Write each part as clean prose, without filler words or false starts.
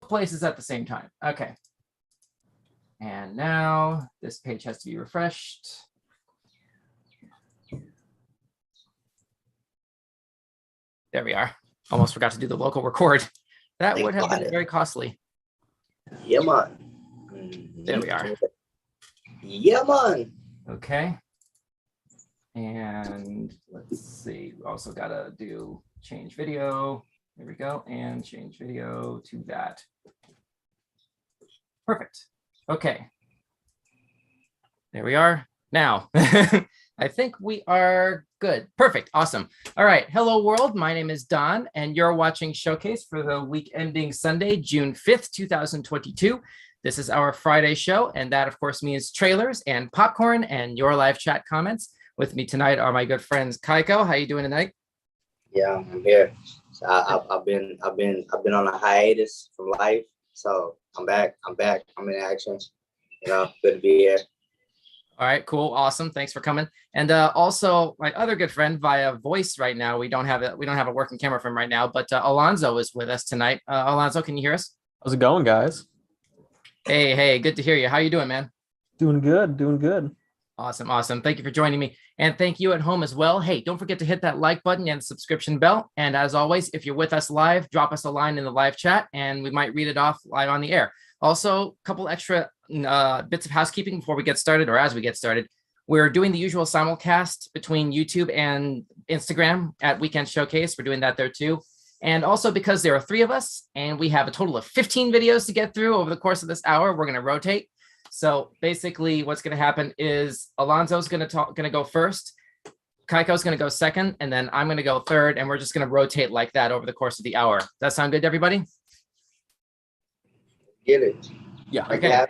places at the same time. Okay. And now this page has to be refreshed. There we are. Almost forgot to do the local record. That would have been very costly. Yeah, man. There we are. Yeah, man. Okay. And let's see. We also got to do change video. There we go. And change video to that. Perfect. Okay. There we are. Now, I think we are good. Perfect. Awesome. All right. Hello, world. My name is Don, and you're watching Showcase for the week ending Sunday, June 5th, 2022. This is our Friday show, and that, of course, means trailers and popcorn and your live chat comments. With me tonight are my good friends Kaiko. How you doing tonight? Yeah, I'm here. So I've been on a hiatus from life, so I'm back. I'm in action. You know, good to be here. All right, cool, awesome. Thanks for coming. And also, my other good friend via voice right now. We don't have a working camera for him right now, but Alonzo is with us tonight. Alonzo, can you hear us? How's it going, guys? Hey, good to hear you. How you doing, man? Doing good. Awesome. Thank you for joining me. And thank you at home as well. Hey, don't forget to hit that like button and subscription bell. And as always, if you're with us live, drop us a line in the live chat and we might read it off live on the air. Also, a couple extra bits of housekeeping before we get started, or as we get started. We're doing the usual simulcast between YouTube and Instagram at Weekend Showcase. We're doing that there too. And also, because there are 3 of us and we have a total of 15 videos to get through over the course of this hour, we're going to rotate. So basically what's going to happen is Alonzo's going to go first, Kaiko's going to go second, and then I'm going to go third, and we're just going to rotate like that over the course of the hour. Does that sound good to everybody? Get it. Yeah. Okay.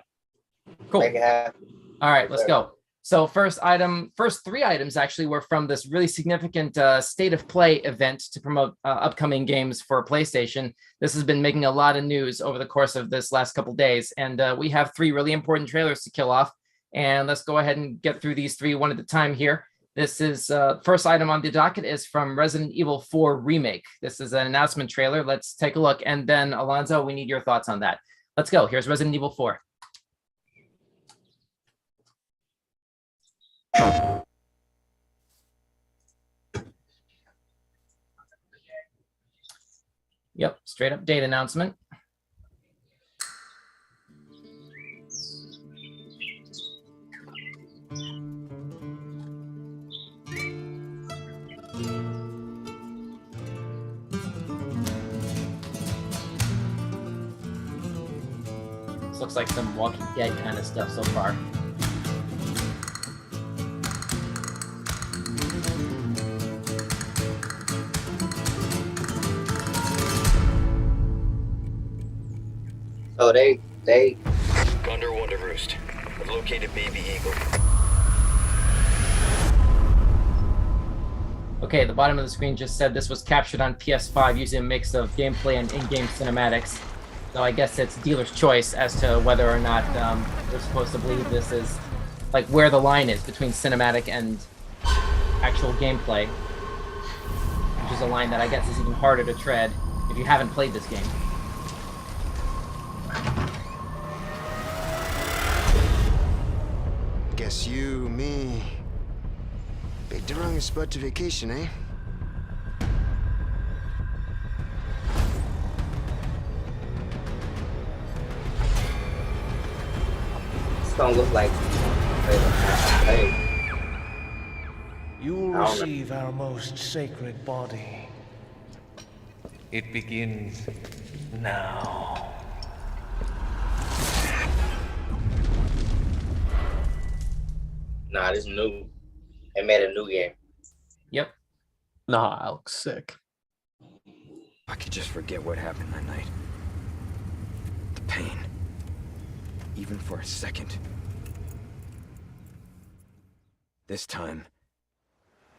Cool. Make it happen. All right, let's go. So first 3 items actually were from this really significant state of play event to promote upcoming games for PlayStation. This has been making a lot of news over the course of this last couple of days. And we have 3 really important trailers to kill off. And let's go ahead and get through these 3 one at a time here. This is first item on the docket is from Resident Evil 4 Remake. This is an announcement trailer. Let's take a look. And then Alonzo, we need your thoughts on that. Let's go. Here's Resident Evil 4. Yep, straight up date announcement. This looks like some Walking Dead kind of stuff so far. So they Gondor Wonder Roost. I've located Baby Eagle. Okay, the bottom of the screen just said this was captured on PS5 using a mix of gameplay and in-game cinematics. So I guess it's dealer's choice as to whether or not we're supposed to believe this is like where the line is between cinematic and actual gameplay, which is a line that I guess is even harder to tread if you haven't played this game. Guess you, me, picked the wrong spot to vacation, eh? this don't look like. Hey, You will I don't know. receive our most sacred body. It begins now. nah, this is new. They made a new game. Yep. Nah, I look sick. I could just forget what happened that night. The pain. Even for a second. This time,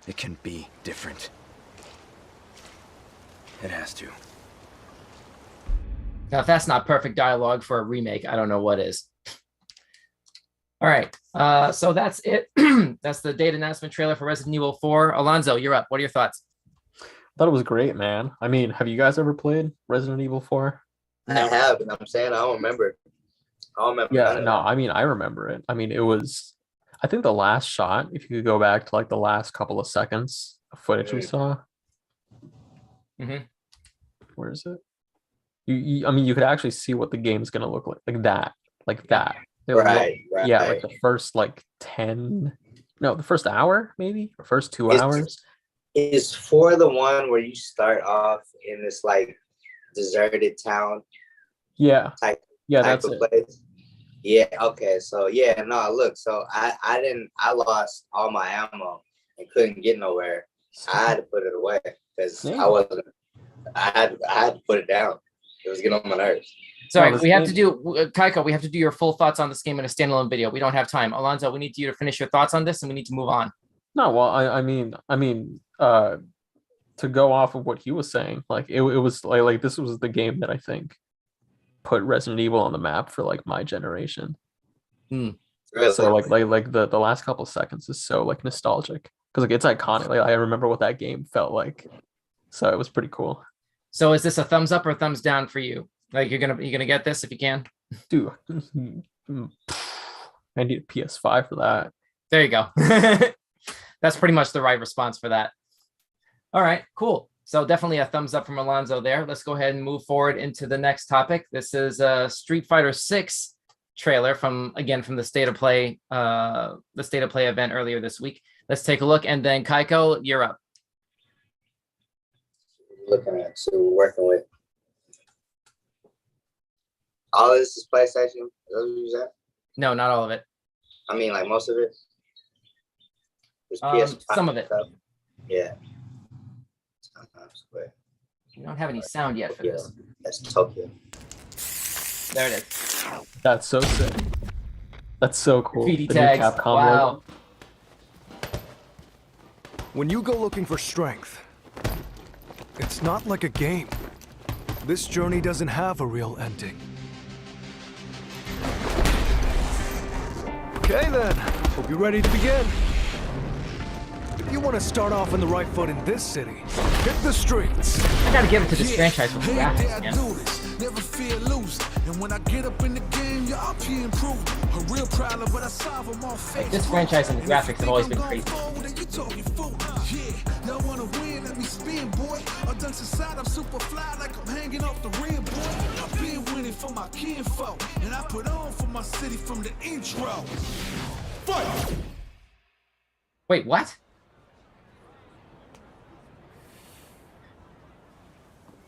it can be different. It has to. Now, if that's not perfect dialogue for a remake, I don't know what is. All right, so that's it. That's the date announcement trailer for Resident Evil 4. Alonzo, you're up. What are your thoughts? Thought it was great, man. I mean, have you guys ever played Resident Evil 4? No. I have, and I'm saying I don't remember. I don't remember. Yeah, none of no, that. I mean I remember it. I mean it was, I think the last shot, if you could go back to like the last couple of seconds of footage we saw. Mhm. Where is it? I mean you could actually see what the game's gonna look like that. Like that. It looked- Right, right. Yeah, like the first like 10, no, the first hour maybe, or first 2 It's- hours. Is for the one where you start off in this like deserted town Yeah. type Yeah, type that's of it. place? Yeah. Okay. So yeah. No. Look. So I lost all my ammo and couldn't get nowhere. I had to put it away because Yeah. I wasn't. I had to put it down. It was getting on my nerves. Sorry, this we have to game- do Kaiko. We have to do your full thoughts on this game in a standalone video. We don't have time. Alonzo, we need you to finish your thoughts on this, and we need to move on. No, well, I mean, to go off of what he was saying, like it was like this was the game that I think put Resident Evil on the map for like my generation. Really. So like the last couple of seconds is so like nostalgic because like it's iconic. Like I remember what that game felt like, so it was pretty cool. So, is this a thumbs up or thumbs down for you? Like you're gonna get this if you can. Dude, I need a PS5 for that. There you go. That's pretty much the right response for that. All right, cool. So definitely a thumbs up from Alonzo there. Let's go ahead and move forward into the next topic. This is a Street Fighter 6 trailer from the State of Play, event earlier this week. Let's take a look, and then Kaiko, you're up. Looking at, so we're working with. All of this is PlayStation. Is that what you said? No, not all of it. I mean, like most of it. There's PS5 some of it. stuff. Yeah. We don't have any sound yet for this. That's Tokyo. There it is. That's so sick. That's so cool. Graffiti The new tags. Capcom Wow. logo. When you go looking for strength, it's not like a game. This journey doesn't have a real ending. Okay then, hope you're ready to begin. If you want to start off on the right foot in this city, hit the streets. I gotta give it to this franchise with the graphics, man. Never feel loose. And when I get up in the game, your RP improved. A real problem, but I solve them all face. This franchise and the graphics have always been crazy. Yeah, y'all wanna win, let me spin, boy. I done inside, I'm super fly like I'm hanging off the rim, boy. I've been winning for my kinfolk, and I put on for my city from the intro. Fight! Wait, what?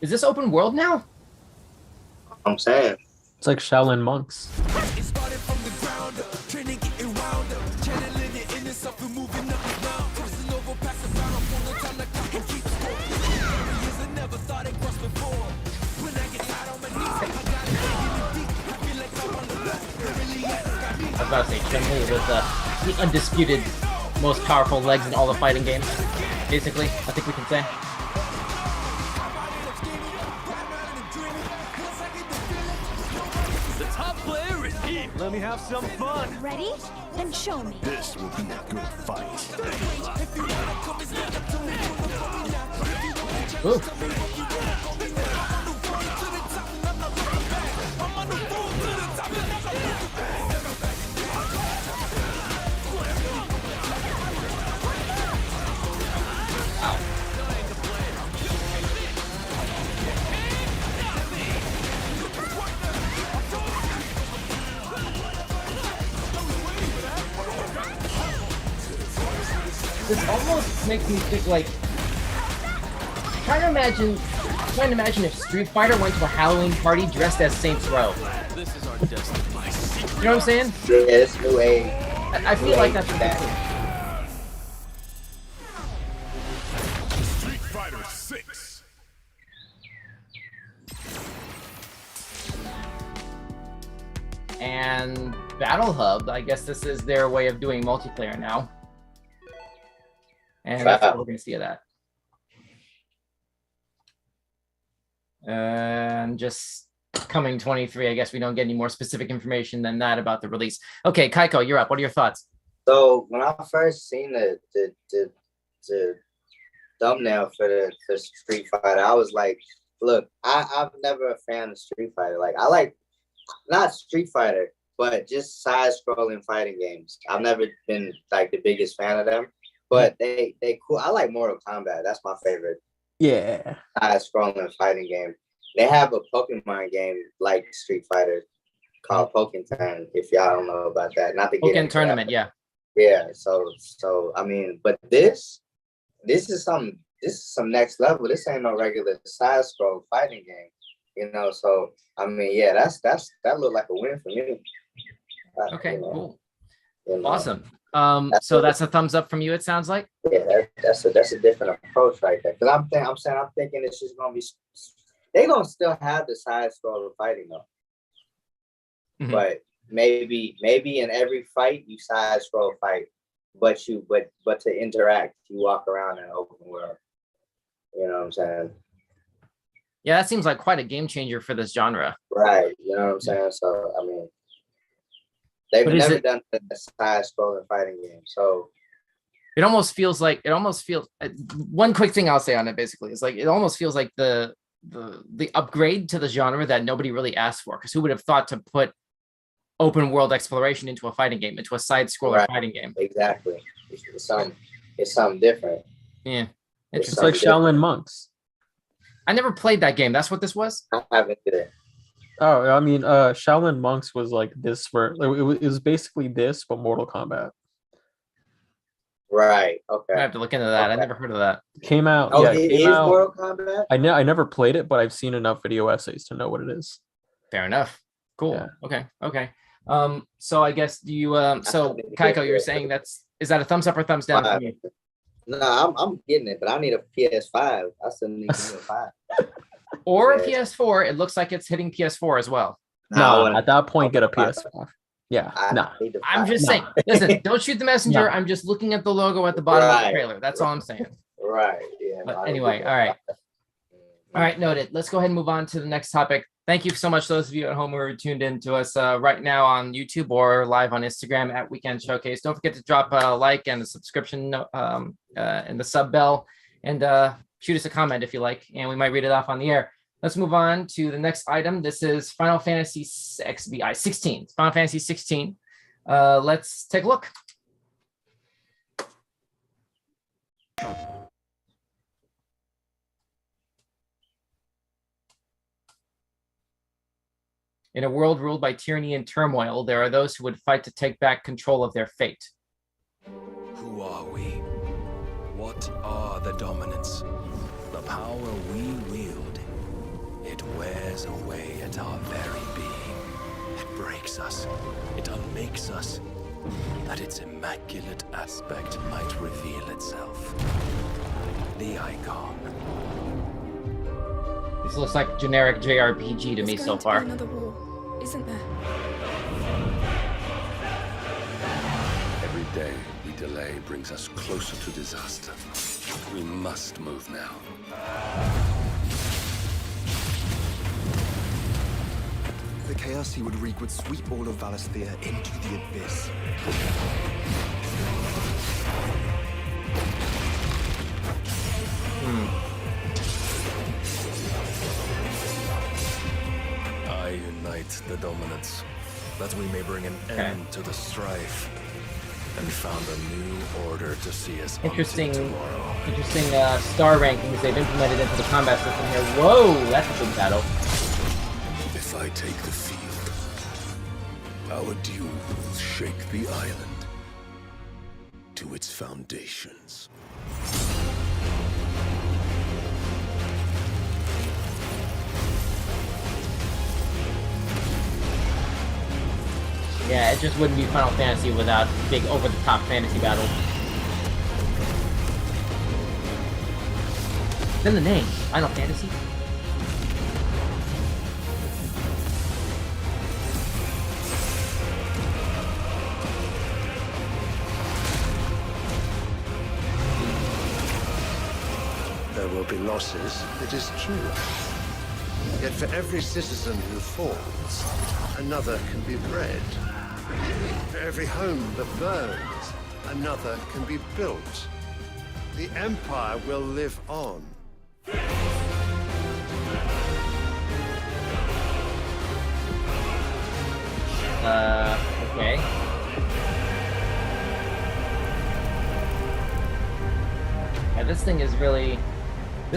Is this open world now? I'm saying. It's like Shaolin monks. It started from the ground up, training getting wound up, channeling it in itself and moving up and down, crossing over, passing down, I'm on the time the clock and keep scoring. Years I never thought it crossed before. When I get tired on my knees, I got it in the deep. I feel like I'm on the left. Really, got me. I was about to say, Chun-Li was the undisputed most powerful legs in all the fighting games. Basically, I think we can say. The top player is here. Let me have some fun. Ready? Then show me. This will be a good fight. Ooh. This almost makes me think like trying to imagine if Street Fighter went to a Halloween party dressed as Saints Row. This is our destiny. You know what I'm saying? Yeah, it's new age. I feel like that's what that. Street Fighter 6. And Battle Hub, I guess this is their way of doing multiplayer now. And that's what we're going to see of that. And just coming 23, I guess we don't get any more specific information than that about the release. Okay, Kaiko, you're up. What are your thoughts? So when I first seen the thumbnail for Street Fighter, I was like, look, I'm never a fan of Street Fighter. Like I like not Street Fighter, but just side-scrolling fighting games. I've never been like the biggest fan of them, but they cool. I like Mortal Kombat. That's my favorite Yeah. side-scrolling fighting game. They have a Pokemon game like Street Fighter called Pokken. If y'all don't know about that, not the Pokken Tournament, yeah. Yeah. So I mean, but this is some next level. This ain't no regular side-scroll fighting game. You know, so I mean, yeah, that looked like a win for me. Okay, you know, cool. you know. Awesome. So that's a thumbs up from you, it sounds like. Yeah, that's a different approach right there. Because I'm thinking it's just gonna be, they gonna still have the side scroll fighting though. Mhm. But maybe in every fight you side scroll fight, but to interact, you walk around in an open world. You know what I'm saying? Yeah, that seems like quite a game changer for this genre. Right. You know what I'm saying? So I mean, they've But is never it- done a side scrolling fighting game. So It almost feels one quick thing I'll say on it basically is like it almost feels like the upgrade to the genre that nobody really asked for, because who would have thought to put open world exploration into a fighting game, into a side scroller Right. fighting game? exactly. It's something different. Yeah. It's It's Interesting. like Shaolin monks. I never played that game. That's what this was? I haven't either. Oh, I mean, Shaolin monks was like this for it was basically this, but Mortal Kombat. Right. I Okay. have to look into that. I Okay. never heard of that. Came out. Oh, yeah, it came is out. Mortal Kombat? I never played it, but I've seen enough video essays to know what it is. Fair enough. Cool. Yeah. Okay. So I guess you so Kaiko, you were saying is that a thumbs up or thumbs down from you? No, I'm getting it, but I need a PS5. I still need a 5. Or a Yeah. PS4? It looks like it's hitting PS4 as well. No, I at that point, get a wanna- PS5. Yeah, I nah. need the I'm 5. just No. saying. Listen, don't shoot the messenger. No. I'm just looking at the logo at the bottom of the Right. trailer. That's all I'm saying. Right. Yeah. But no, I need anyway, the all right. 5. All right, noted. Let's go ahead and move on to the next topic. Thank you so much, those of you at home who are tuned in to us right now on YouTube or live on Instagram at Weekend Showcase. Don't forget to drop a like and a subscription and the sub bell, and shoot us a comment if you like, and we might read it off on the air. Let's move on to the next item. This is Final Fantasy 16. Final Fantasy 16. Let's take a look. In a world ruled by tyranny and turmoil, there are those who would fight to take back control of their fate. Who are we? What are the dominants? The power we wield. It wears away at our very being. It breaks us. It unmakes us. That its immaculate aspect might reveal itself. The icon. This looks like generic JRPG to me There's so going to be far. another war, isn't there? Every day we delay brings us closer to disaster. We must move now. The chaos he would wreak would sweep all of Valisthea into the abyss. I unite the dominants, that we may bring an end to the strife, and found a new order to see us Interesting, unto tomorrow. interesting star rankings they've implemented into the combat system here. Whoa, that's a big battle. If I take the field, our duel will shake the island to its foundations. Yeah, it just wouldn't be Final Fantasy without big over-the-top fantasy battles. It's in the name, Final Fantasy. There will be losses, it is true. Yet for every citizen who falls, another can be bred. For every home that burns, another can be built. The Empire will live on. Okay. Yeah, this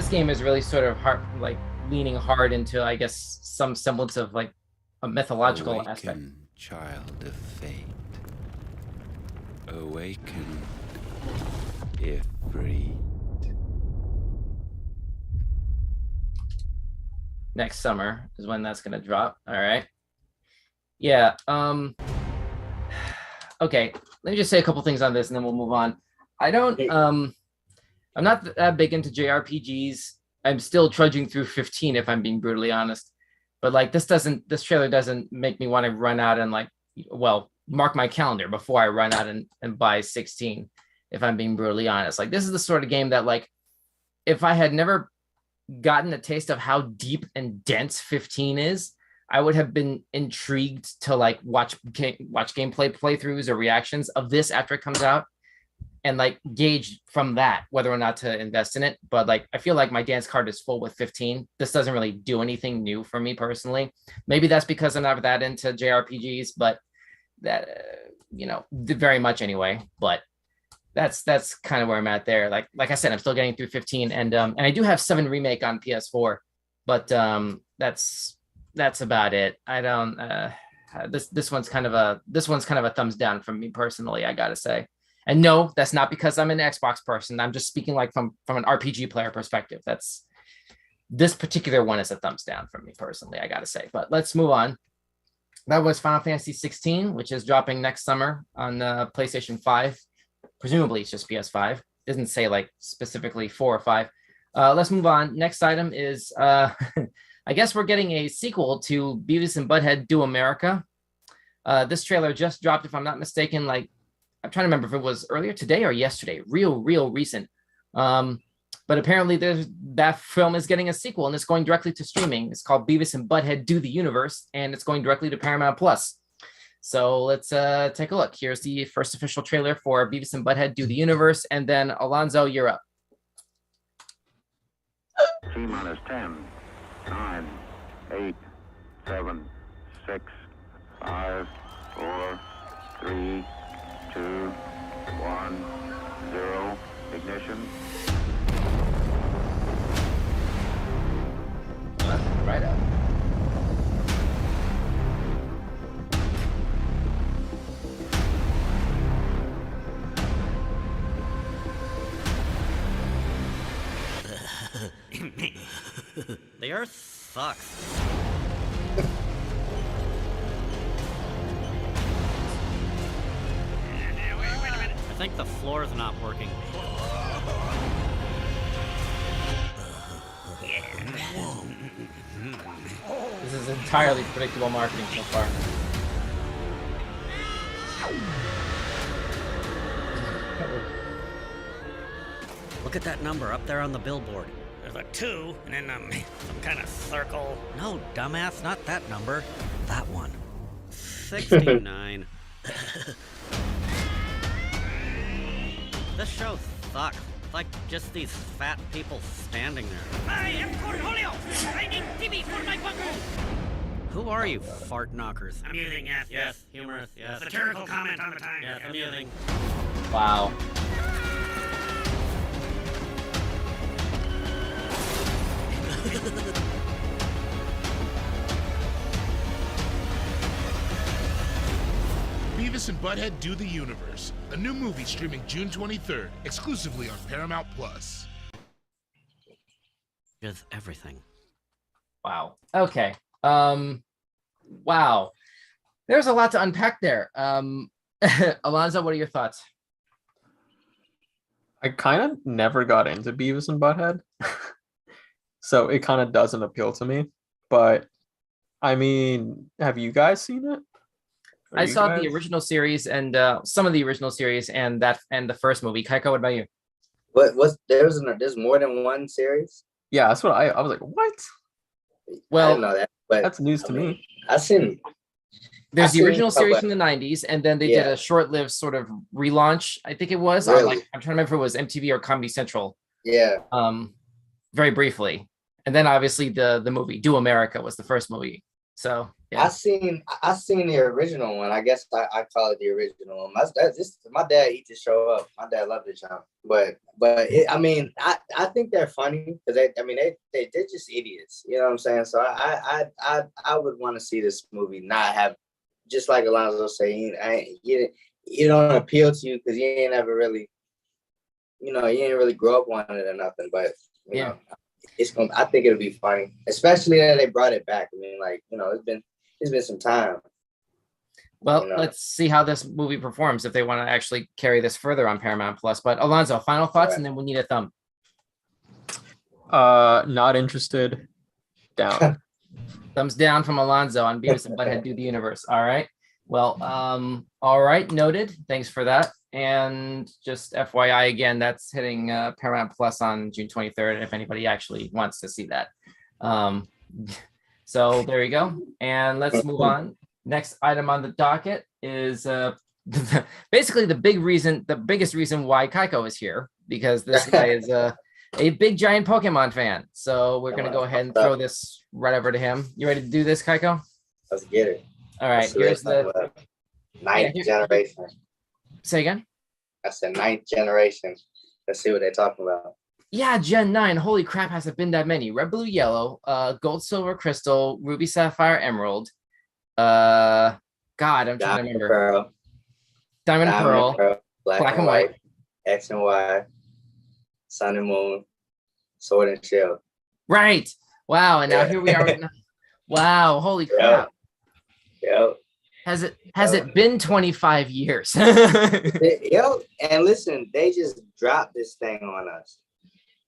game is really sort of hard, like leaning hard into, I guess, some semblance of like a mythological aspect. Child of fate. Awaken, if free. Next summer is when that's gonna drop. All right. Yeah. Okay. Let me just say a couple things on this, and then we'll move on. I'm not that big into JRPGs. I'm still trudging through 15, if I'm being brutally honest. But like this trailer doesn't make me want to run out and like, well, mark my calendar before I run out and buy 16, if I'm being brutally honest. Like this is the sort of game that like, if I had never gotten a taste of how deep and dense 15 is, I would have been intrigued to like watch gameplay playthroughs or reactions of this after it comes out, and like gauge from that whether or not to invest in it. But like, I feel like my dance card is full with 15. This doesn't really do anything new for me personally. Maybe that's because I'm not that into JRPGs, but that, very much anyway. But that's kind of where I'm at there. Like I said, I'm still getting through 15, and I do have 7 Remake on PS4, but that's about it. I don't, this one's kind of a thumbs down from me personally, I gotta say. And no, that's not because I'm an Xbox person. I'm just speaking like from an RPG player perspective. This particular one is a thumbs down from me personally, I gotta say. But let's move on. That was Final Fantasy 16, which is dropping next summer on PlayStation 5. Presumably it's just PS5. It doesn't say like specifically 4 or 5. Let's move on. Next item is, I guess we're getting a sequel to Beavis and Butthead Do America. This trailer just dropped, if I'm not mistaken, like, I'm trying to remember if it was earlier today or yesterday, real recent. But apparently that film is getting a sequel, and it's going directly to streaming. It's called Beavis and Butthead Do the Universe, and it's going directly to Paramount Plus. So let's take a look. Here's the first official trailer for Beavis and Butthead Do the Universe, and then Alonzo, you're up. T-minus 10, 9, 8, 7, 6, 5, 4, 3, 2, 1, 0, ignition. Right up. The Earth sucks. Wait a minute. I think the floor is not working. This is entirely predictable marketing so far. Look at that number up there on the billboard. There's a 2 and then some kind of circle. No, dumbass, not that number. That one. 69. This show sucks. It's like just these fat people standing there. I am Cornholio! I need TV for my bunker! Who are you, fart knockers? Amusing, yes. Humorous, yes. Satirical comment on the time. Yes, amusing. Wow. Beavis and Butthead Do the Universe, a new movie streaming June 23rd, exclusively on Paramount Plus. With everything. Wow. Okay. Wow. There's a lot to unpack there. Alonzo, what are your thoughts? I kind of never got into Beavis and Butthead, so it kind of doesn't appeal to me. But I mean, have you guys seen it? I saw the original series and some of the original series and the first movie. Kaiko, what about you? There's more than one series? Yeah, that's what I was like, what? Well, I didn't know that, but that's news to me. There's the original series from the 90s, and then they did a short-lived sort of relaunch, I think it was. Really? I'm trying to remember if it was MTV or Comedy Central. Yeah. Very briefly. And then obviously the movie Do America was the first movie. So Yeah. I seen the original one. I guess I call it the original one. My dad eat to show up. My dad loved it, John. But I think they're funny because they're just idiots. You know what I'm saying? So I would want to see this movie not have, just like Alonzo saying, you don't appeal to you because you ain't ever really, you ain't really grow up on it or nothing. But you know, I think it'll be funny, especially that they brought it back. I mean, like, it's been some time. Well, let's see how this movie performs if they want to actually carry this further on Paramount Plus. But Alonzo, final thoughts, and then we'll need a thumb. Not interested. Down. Thumbs down from Alonzo on Beavis and Butthead Do the Universe. All right. Well, all right, noted. Thanks for that. And just FYI again, that's hitting Paramount Plus on June 23rd. If anybody actually wants to see that. So there you go. And let's move on. Next item on the docket is basically the biggest reason why Kaiko is here, because this guy is a big giant Pokemon fan. So we're gonna go ahead and throw this right over to him. You ready to do this, Kaiko? Let's get it. All right. Here's the ninth generation. Say again? That's the 9th generation. Let's see what they're talking about. Yeah, Gen 9. Holy crap, has it been that many? Red, blue, yellow, gold, silver, crystal, ruby, sapphire, emerald. God, I'm trying to remember. Pearl. Diamond and Pearl. Black and white. X and Y. Sun and Moon. Sword and Shield. Right. Wow. And now here we are. Wow. Holy crap. Yep. Has it been 25 years? And listen, they just dropped this thing on us.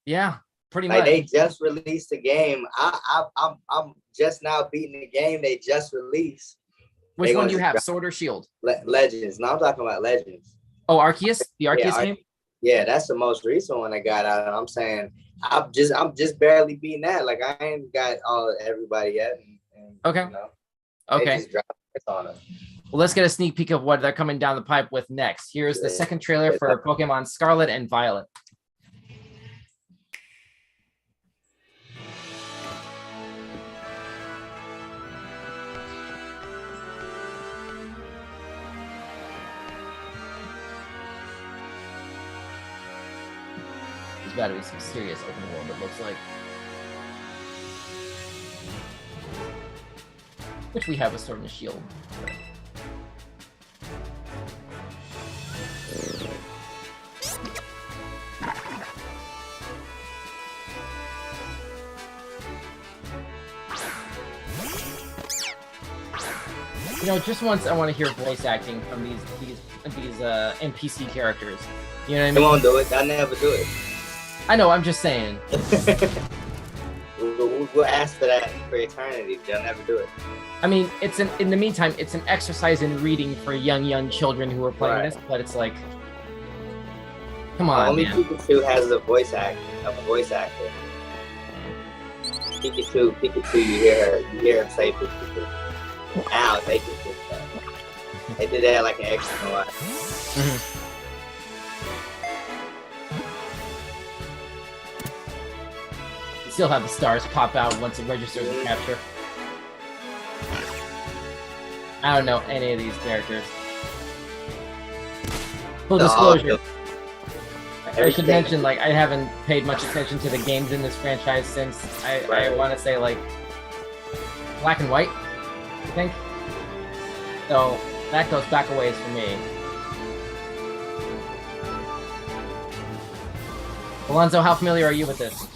Yeah, pretty much. They just released the game. I'm just now beating the game they just released. Which one do you have, Sword or Shield? Legends. No, I'm talking about Legends. Oh, Arceus? The Arceus game? Yeah, that's the most recent one I got out. I'm saying I'm just barely beating that. Like, I ain't got everybody yet. Okay. Okay. Just dropped it on us. Well, let's get a sneak peek of what they're coming down the pipe with next. Here's the second trailer for Pokemon Scarlet and Violet. There's got to be some serious open world, it looks like. Which we have with Sword and Shield. Just once I want to hear voice acting from these NPC characters. You know what I mean? They won't do it. They'll never do it. I know. I'm just saying. We'll ask for that for eternity. They'll never do it. I mean, in the meantime, it's an exercise in reading for young children who are playing this. But it's like, come on, only man. Pikachu has a voice actor. Pikachu, you hear her say Pikachu. Ow, they did that. They did that like an extra one. You still have the stars pop out once it registers the capture. I don't know any of these characters. Full disclosure. I should mention, like, I haven't paid much attention to the games in this franchise since I want to say, like, Black and White, I think. So that goes back a ways for me. Alonzo, how familiar are you with this?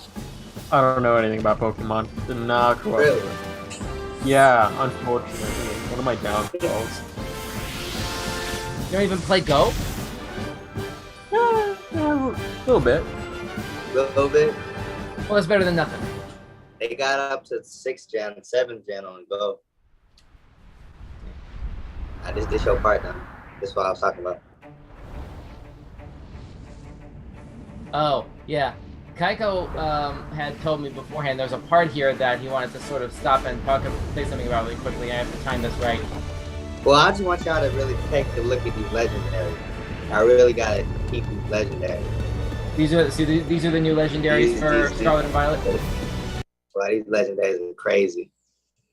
I don't know anything about Pokemon. Did not grow up with it. Yeah, unfortunately. One of my downfalls. You don't even play Go? A little bit. Little bit. Well, that's better than nothing. They got up to 6th gen, 7th gen on Go. This your part now. This is what I was talking about. Oh, yeah. Kaiko had told me beforehand there's a part here that he wanted to sort of stop and say something about really quickly. I have to time this right. Well, I just want y'all to really take a look at these legendaries. I really gotta keep these legendaries. These are the new legendaries for Scarlet and Violet. Well, these legendaries are crazy.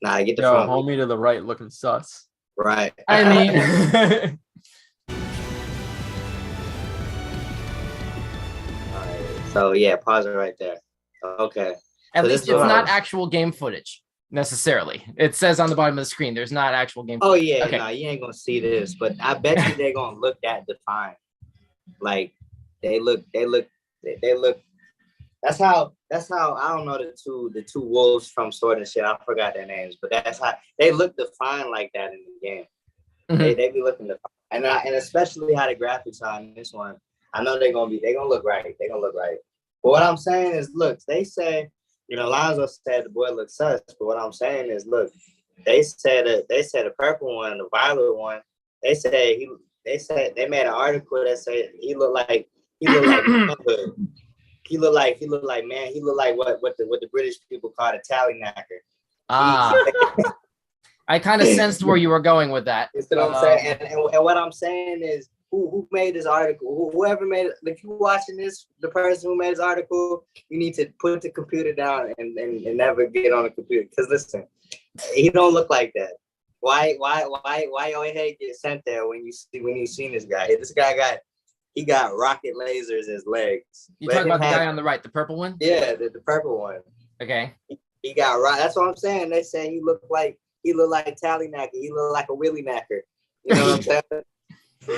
Nah, get the Yo, front. homie to the right looking sus. Right. I mean, Alright, so yeah, pause it right there. Okay. at So least this it's is- not actual game footage necessarily. It says on the bottom of the screen, there's not actual game Oh footage. yeah, Okay. no, you ain't gonna see this, but I bet you they're gonna look that defined. Like they look. That's how I don't know the two wolves from Sword and shit. I forgot their names, but that's how they look defined like that in the game. Mhm. They be looking defined, and especially how the graphics are in this one. I know they're gonna look right. They're gonna look right. But what I'm saying is, look, they say, Lonzo said the boy looks sus, but what I'm saying is, look, they said the purple one, the violet one. They said they made an article that said he looked like manhood. He looked like what the British people call a tallyknacker. I kind of sensed where you were going with that. You know what I'm saying? And what I'm saying is, who made this article? Whoever made it, if you're watching this, the person who made this article, you need to put the computer down and never get on a computer. Because listen, he don't look like that. Why your head get sent there when you seen this guy? This guy got rocket lasers as legs. You talking about the guy on the right, the purple one? Yeah, the purple one. Okay. He got right. That's what I'm saying. They say he looked like Tallyknacker. He looked like a Willy Knacker. You know what I'm saying?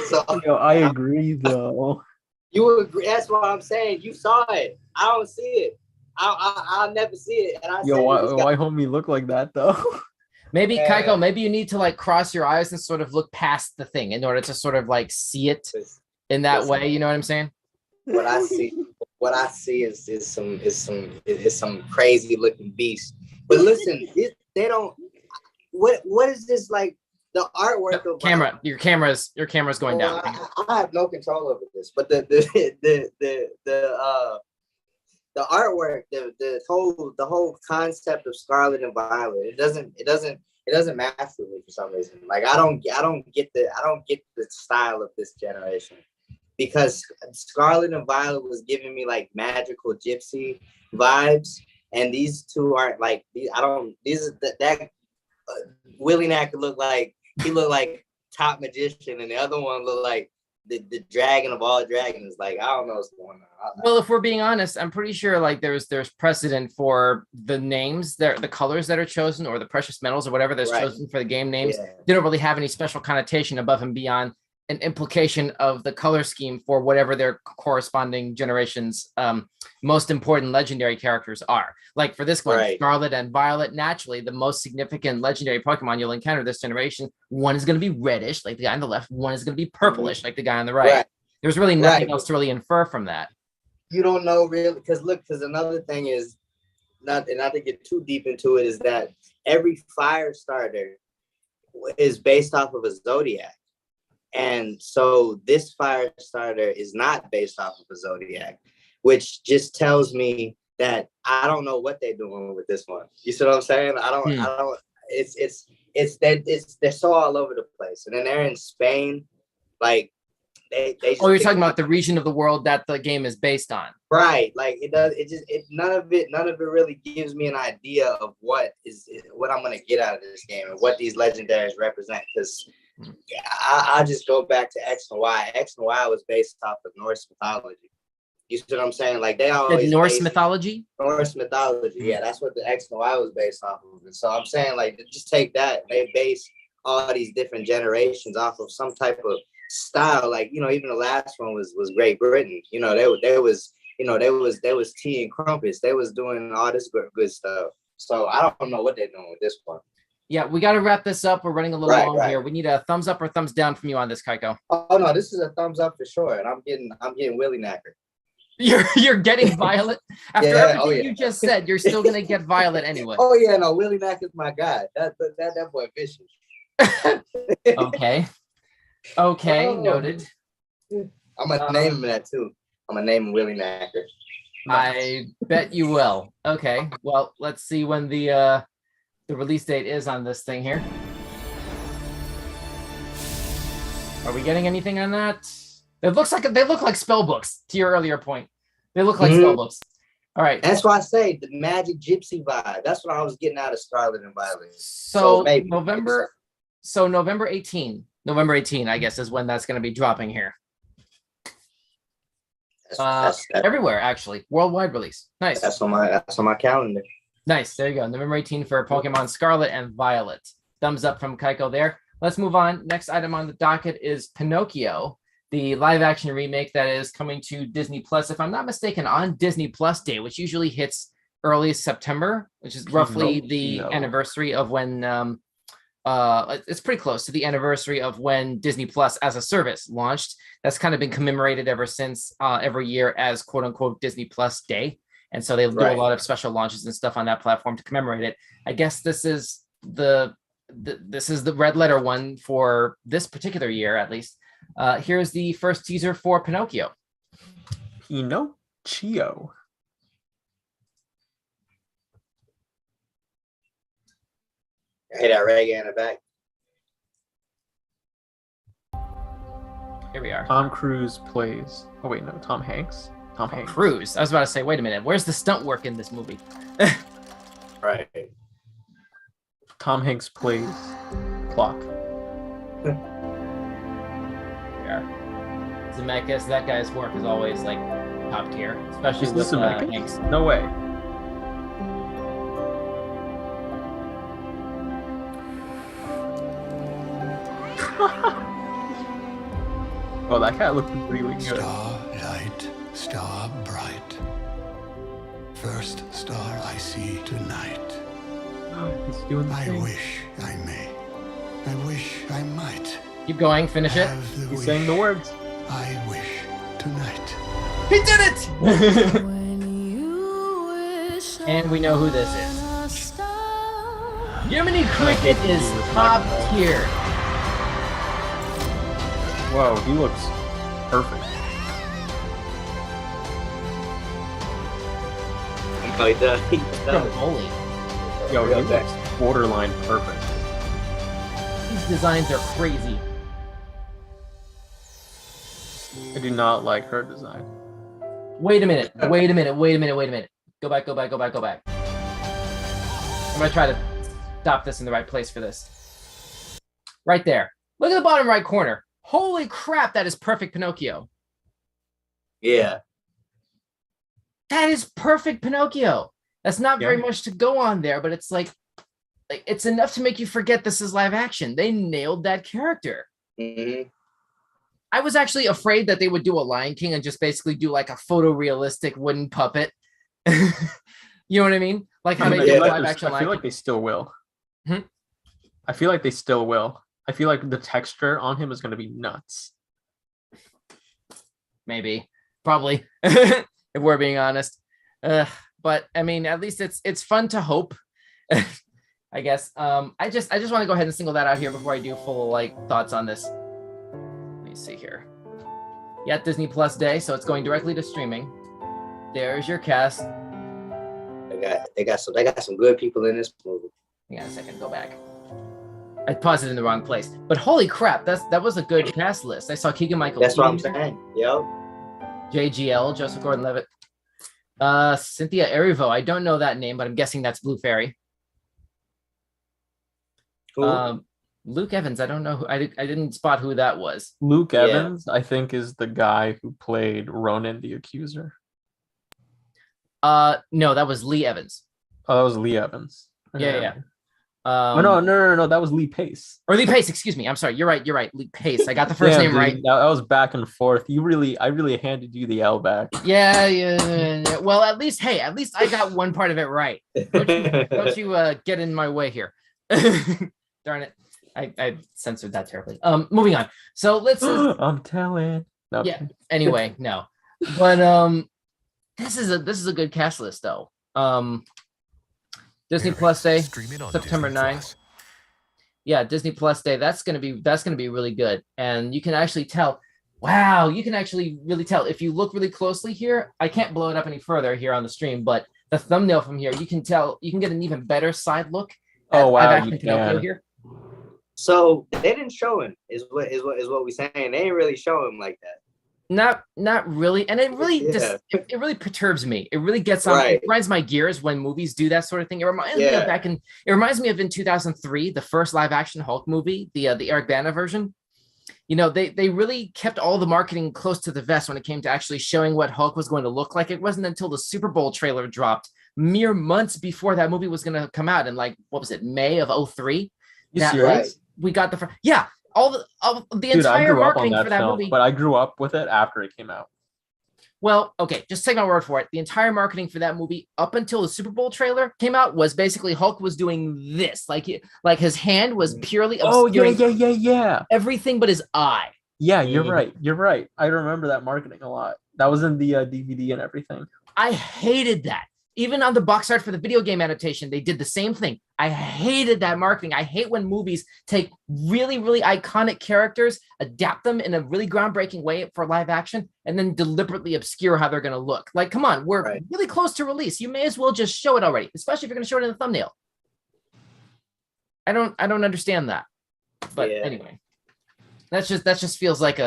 So Yo, I agree though. You agree? That's what I'm saying. You saw it. I don't see it. I'll never see it. And why homie look like that though? Maybe Kaiko, maybe you need to like cross your eyes and sort of look past the thing in order to sort of like see it in that way. You know what I'm saying? What I see is some crazy looking beast. But listen, they don't. What is this like? The artwork of your camera's going down. I have no control over this, but the artwork, the whole concept of Scarlet and Violet, it doesn't match with me for some reason. Like I don't get the style of this generation, because Scarlet and Violet was giving me like magical gypsy vibes, and these two aren't like these. Willie Knack looked like top magician, and the other one looked like the dragon of all dragons. Like I don't know what's going on. Well, if we're being honest, I'm pretty sure like there's precedent for the names, the colors that are chosen, or the precious metals or whatever that's chosen for the game names. Yeah. They don't really have any special connotation above and beyond an implication of the color scheme for whatever their corresponding generations most important legendary characters are. Like for this one, Scarlet and Violet, naturally the most significant legendary Pokemon you'll encounter this generation, one is going to be reddish like the guy on the left, one is going to be purplish like the guy on the right. There's really nothing else to really infer from that. You don't know really, because another thing is, not to get too deep into it, is that every fire starter is based off of a zodiac. And so this fire starter is not based off of a zodiac, which just tells me that I don't know what they're doing with this one. You see what I'm saying? I don't. They're so all over the place, and then they're in Spain, like they you're talking about the region of the world that the game is based on, right? Like none of it really gives me an idea of what I'm gonna get out of this game and what these legendaries represent, because I'll just go back to X and Y. X and Y was based off of Norse mythology. You see what I'm saying? Like they always Norse mythology. Norse mythology, yeah, that's what the X and Y was based off of. And so I'm saying, like, just take that. They base all these different generations off of some type of style. Like, even the last one was Great Britain. There was tea and crumpets. They was doing all this good stuff. So I don't know what they're doing with this one. Yeah, we got to wrap this up. We're running a little long here. We need a thumbs up or thumbs down from you on this, Kaiko. Oh no, this is a thumbs up for sure, and I'm getting Willy Knacker. You're getting Violet after everything you just said. You're still gonna get Violet anyway. Oh yeah, no, Willy Knacker's my guy. That boy vicious. Okay, noted. I'm gonna name him that too. I'm gonna name him Willy Knacker. I bet you will. Okay, well, let's see when the release date is on this thing here. Are we getting anything on that? They look like spell books, to your earlier point. They look like spell books. All right. That's why I say the magic gypsy vibe. That's what I was getting out of Scarlet and Violet. So maybe November 18, I guess, is when that's going to be dropping here. That's everywhere, actually. Worldwide release. Nice. That's on my calendar. Nice. There you go. November 18 for Pokemon Scarlet and Violet. Thumbs up from Kaiko there. Let's move on. Next item on the docket is Pinocchio, the live action remake that is coming to Disney Plus, if I'm not mistaken, on Disney Plus Day, which usually hits early September, which is roughly the anniversary of when it's pretty close to the anniversary of when Disney Plus as a service launched. That's kind of been commemorated ever since, every year as quote unquote Disney Plus Day. And so they do a lot of special launches and stuff on that platform to commemorate it. I guess this is the red letter one for this particular year, at least. Here's the first teaser for Pinocchio. Pinocchio. Hey, that reggae in the back. Here we are. Tom Cruise plays. Oh wait, no, Tom Hanks. Tom Hanks. Cruise. I was about to say, wait a minute. Where's the stunt work in this movie? Right. Tom Hanks plays Clock. Zemeckis, that guy's work is always like top tier, especially with Hanks. No way. Oh, that cat looked really good. Starlight, star bright. First star I see tonight. He's doing the I thing. wish I may. I wish I might. Keep going, finish it. He's saying the words. I wish tonight. He did it! And we know who this is. Jiminy Cricket is top tier. Whoa, he looks perfect. Oh, he does. From Bully. Yo, he looks borderline perfect. These designs are crazy. I do not like her design. Wait a minute. Go back. I'm gonna try to stop this in the right place for this. Right there. Look at the bottom right corner. Holy crap, that is perfect Pinocchio. Yeah. That is perfect Pinocchio. That's not very much to go on there, but it's like it's enough to make you forget this is live action. They nailed that character. Mm-hmm. I was actually afraid that they would do a Lion King and just basically do like a photorealistic wooden puppet. You know what I mean? Like how they did live action. I feel like they still will. Hmm? I feel like they still will. I feel like the texture on him is going to be nuts. Maybe, probably, if we're being honest. But I mean, at least it's fun to hope. I guess. I just want to go ahead and single that out here before I do full thoughts on this. Let me see here. Yeah, Disney Plus Day, so it's going directly to streaming. There's your cast. They got some good people in this movie. Hang on a second, go back. I paused it in the wrong place. But holy crap, that was a good cast list. I saw Keegan-Michael. That's what I'm saying. Yep. JGL, Joseph Gordon-Levitt. Cynthia Erivo. I don't know that name, but I'm guessing that's Blue Fairy. Cool. Luke Evans. I don't know who. I didn't spot who that was. Luke Evans, I think, is the guy who played Ronan the Accuser. No, that was Lee Evans. Oh, that was Lee Evans. Okay. Yeah. No, that was Lee Pace. Or Lee Pace, excuse me. I'm sorry. You're right. Lee Pace. I got the first name right. That was back and forth. I really handed you the L back. Yeah. Well, at least I got one part of it right. Don't you get in my way here. Darn it. I censored that terribly. Moving on. So let's I'm telling. No. Yeah. Anyway, no. But this is a good cast list though. Disney Plus Day, September 9th. Yeah, Disney Plus Day. That's gonna be really good. And you can actually tell. Wow, you can actually really tell if you look really closely here. I can't blow it up any further here on the stream, but the thumbnail from here, you can tell. You can get an even better side look. Oh wow, you can. Here. So they didn't show him. Is what we saying? They didn't really show him like that. Not really, and it really just it really perturbs me. It really gets on. It grinds my gears when movies do that sort of thing. It reminds me of it reminds me of in 2003, the first live action Hulk movie, the Eric Bana version. You know, they really kept all the marketing close to the vest when it came to actually showing what Hulk was going to look like. It wasn't until the Super Bowl trailer dropped mere months before that movie was going to come out in, like, what was it, May of 03? We got the all the Dude, entire marketing for that film, movie. But I grew up with it after it came out. Well, okay, just take my word for it. The entire marketing for that movie up until the Super Bowl trailer came out was basically Hulk was doing this, like his hand was purely yeah, everything but his eye. Yeah, you're right. I remember that marketing a lot. That was in the DVD and everything. I hated that. Even on the box art for the video game adaptation, they did the same thing. I hated that marketing. I hate when movies take really, really iconic characters, adapt them in a really groundbreaking way for live action, and then deliberately obscure how they're going to look. Like, come on, we're really close to release. You may as well just show it already, especially if you're going to show it in the thumbnail. I don't understand that. But anyway, that just feels like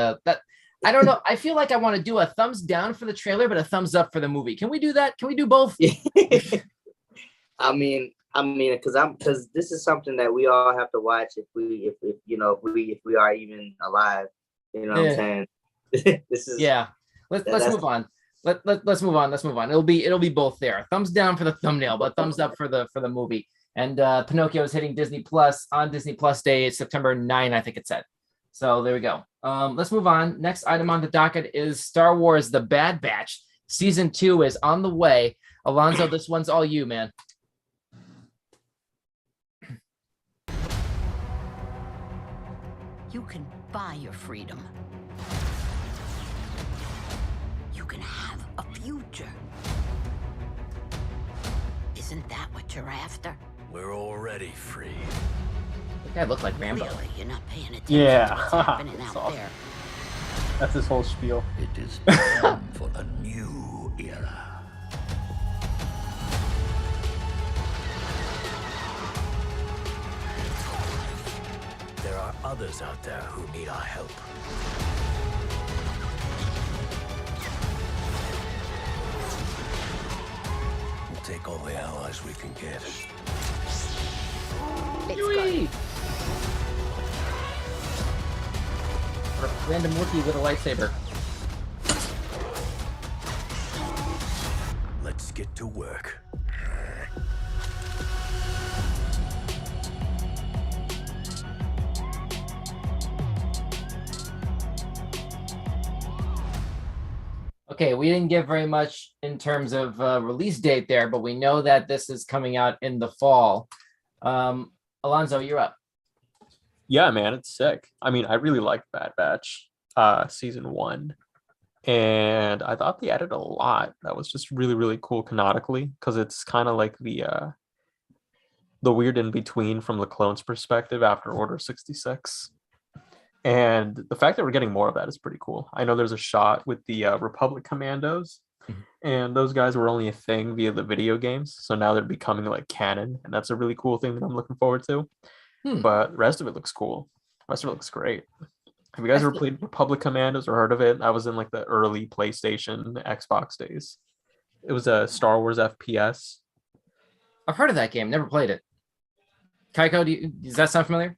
I don't know. I feel like I want to do a thumbs down for the trailer, but a thumbs up for the movie. Can we do that? Can we do both? I mean, because this is something that we all have to watch if we are even alive. You know what I'm saying? This is Let's move on. Let's move on. It'll be both there. Thumbs down for the thumbnail, but thumbs up for the movie. And Pinocchio is hitting Disney Plus on Disney Plus Day. It's September 9, I think it said. So there we go. Let's move on. Next item on the docket is Star Wars: The Bad Batch. Season 2 is on the way. Alonzo, this one's all you, man. You can buy your freedom. You can have a future. Isn't that what you're after? We're already free. That guy looked like Rambo. Really, you're not paying attention to what's happening out there. That's his whole spiel. It is time for a new era. There are others out there who need our help. We'll take all the allies we can get. Or a random Wookiee with a lightsaber. Let's get to work. Okay, we didn't give very much in terms of release date there, but we know that this is coming out in the fall. Alonzo, you're up. Yeah, man, it's sick. I mean, I really liked Bad Batch season 1, and I thought they added a lot that was just really, really cool canonically, because it's kind of like the weird in between from the clone's perspective after Order 66. And the fact that we're getting more of that is pretty cool. I know there's a shot with the Republic Commandos, and those guys were only a thing via the video games, so now they're becoming like canon, and that's a really cool thing that I'm looking forward to. But the rest of it looks cool. The rest of it looks great. Have you guys ever played Republic Commandos or heard of it? I was in like the early PlayStation, Xbox days. It was a Star Wars FPS. I've heard of that game, never played it. Kaiko, does that sound familiar?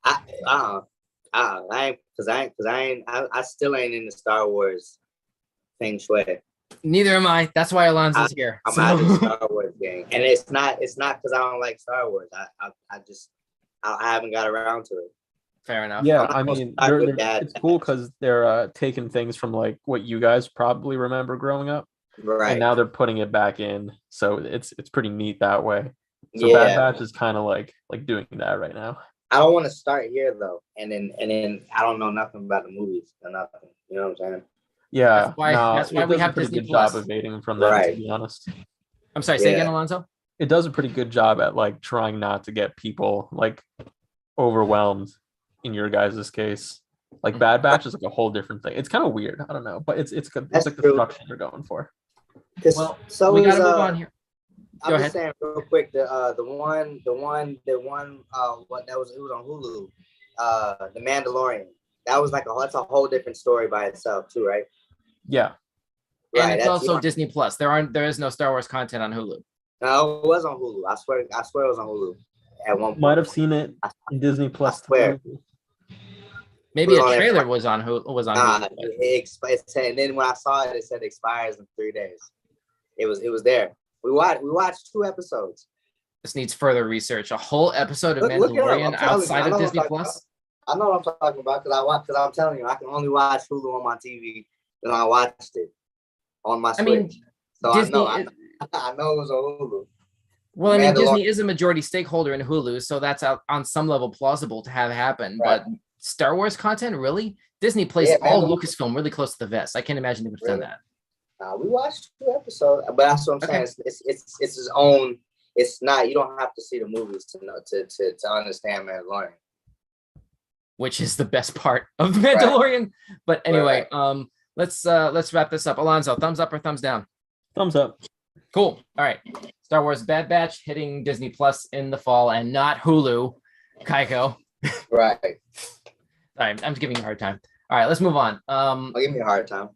I still ain't in the Star Wars feng shui. Neither am I. That's why Alonzo's here. I'm out of the Star Wars game, and it's not because I don't like Star Wars. I haven't got around to it. Fair enough. Yeah, I mean, it's cool because they're taking things from like what you guys probably remember growing up, right? And now they're putting it back in, so it's pretty neat that way. So Bad Batch is kind of like doing that right now. I don't want to start here though, and then I don't know nothing about the movies or nothing. You know what I'm saying? Yeah, that's why we have Disney Plus. Job evading from that, right. To be honest. I'm sorry, say again, Alonzo. It does a pretty good job at like trying not to get people like overwhelmed in your guys' case. Like Bad Batch is like a whole different thing. It's kind of weird. I don't know, but it's like the structure they're going for. Well, so we gotta move on here. I'm just saying real quick, the one what that was, it was on Hulu, the Mandalorian. That was like that's a whole different story by itself too, right? Yeah. And Right, it's that's also the- Disney Plus. There is no Star Wars content on Hulu. No, it was on Hulu. I swear it was on Hulu at one point. Might have seen it in Disney Plus. swear. Maybe It a was on trailer there. was on Hulu. Nah, Hulu. it said, and then when I saw it, it said expires in 3 days. It was there. We watched 2 episodes. This needs further research. A whole episode of Look it up, Mandalorian I'm telling you, outside I know of what Disney I'm talking Plus. I know what I'm talking about because I'm telling you, I can only watch Hulu on my TV, and I watched it on my Switch. I mean, so Disney. I know it was on Hulu. Well, I mean, Mandalorian. Disney is a majority stakeholder in Hulu, so that's on some level plausible to have happen. Right. But Star Wars content, really? Disney plays Yeah, all Mandalorian. Lucasfilm really close to the vest. I can't imagine they would have done Really? that. We watched 2 episodes, but that's what I'm saying. It's his own. It's not. You don't have to see the movies to know to understand Mandalorian. Which is the best part of Mandalorian. But anyway, let's wrap this up. Alonzo, thumbs up or thumbs down? Thumbs up. Cool. All right. Star Wars Bad Batch hitting Disney Plus in the fall and not Hulu. Kaiko. Right. All right. I'm just giving you a hard time. All right, let's move on. Give me a hard time.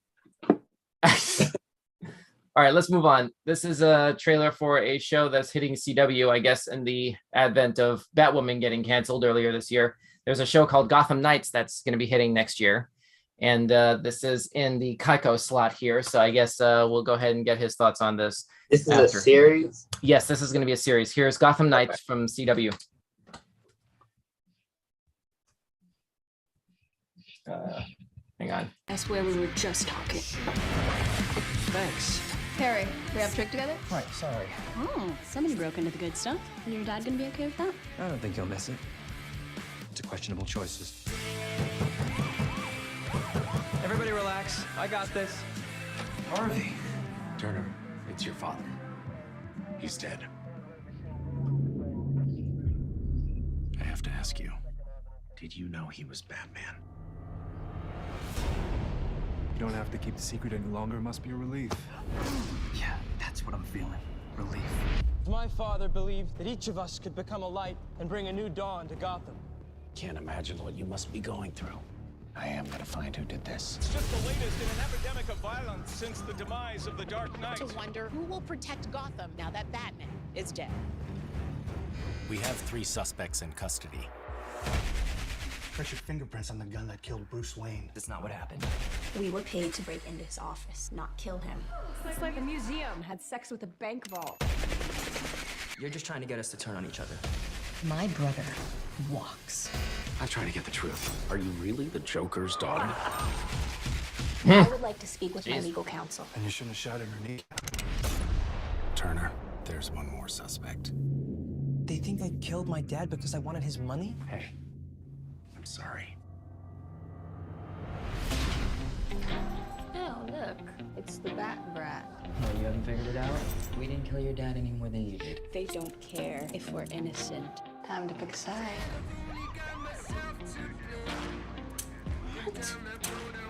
All right, let's move on. This is a trailer for a show that's hitting CW, I guess, in the advent of Batwoman getting canceled earlier this year. There's a show called Gotham Knights that's going to be hitting next year. And this is in the Kaiko slot here. So I guess we'll go ahead and get his thoughts on this. This is a series? Yes, this is going to be a series. Here's Gotham Knights from CW. Hang on. I swear we were just talking. Thanks. Harry, we have a trick together? Right, sorry. Oh, somebody broke into the good stuff. And your dad gonna be okay with that? I don't think he'll miss it. It's a questionable choices. Everybody relax. I got this. Harvey. Turner, it's your father. He's dead. I have to ask you, did you know he was Batman? You don't have to keep the secret any longer. Must be a relief. Yeah, that's what I'm feeling. Relief. My father believed that each of us could become a light and bring a new dawn to Gotham. Can't imagine what you must be going through. I am gonna find who did this. It's just the latest in an epidemic of violence since the demise of the Dark Knight. To wonder who will protect Gotham now that Batman is dead. We have 3 suspects in custody. Fresh fingerprints on the gun that killed Bruce Wayne. That's not what happened. We were paid to break into his office, not kill him. It's like a museum had sex with a bank vault. You're just trying to get us to turn on each other. My brother walks. I'm trying to get the truth. Are you really the Joker's daughter? I would like to speak with my legal counsel. And you shouldn't have shot at her knee. Turner, there's one more suspect. They think I killed my dad because I wanted his money? Hey, I'm sorry. Oh, look. It's the Bat Brat. No, you haven't figured it out? We didn't kill your dad any more than you did. They don't care if we're innocent. Time to pick a side. What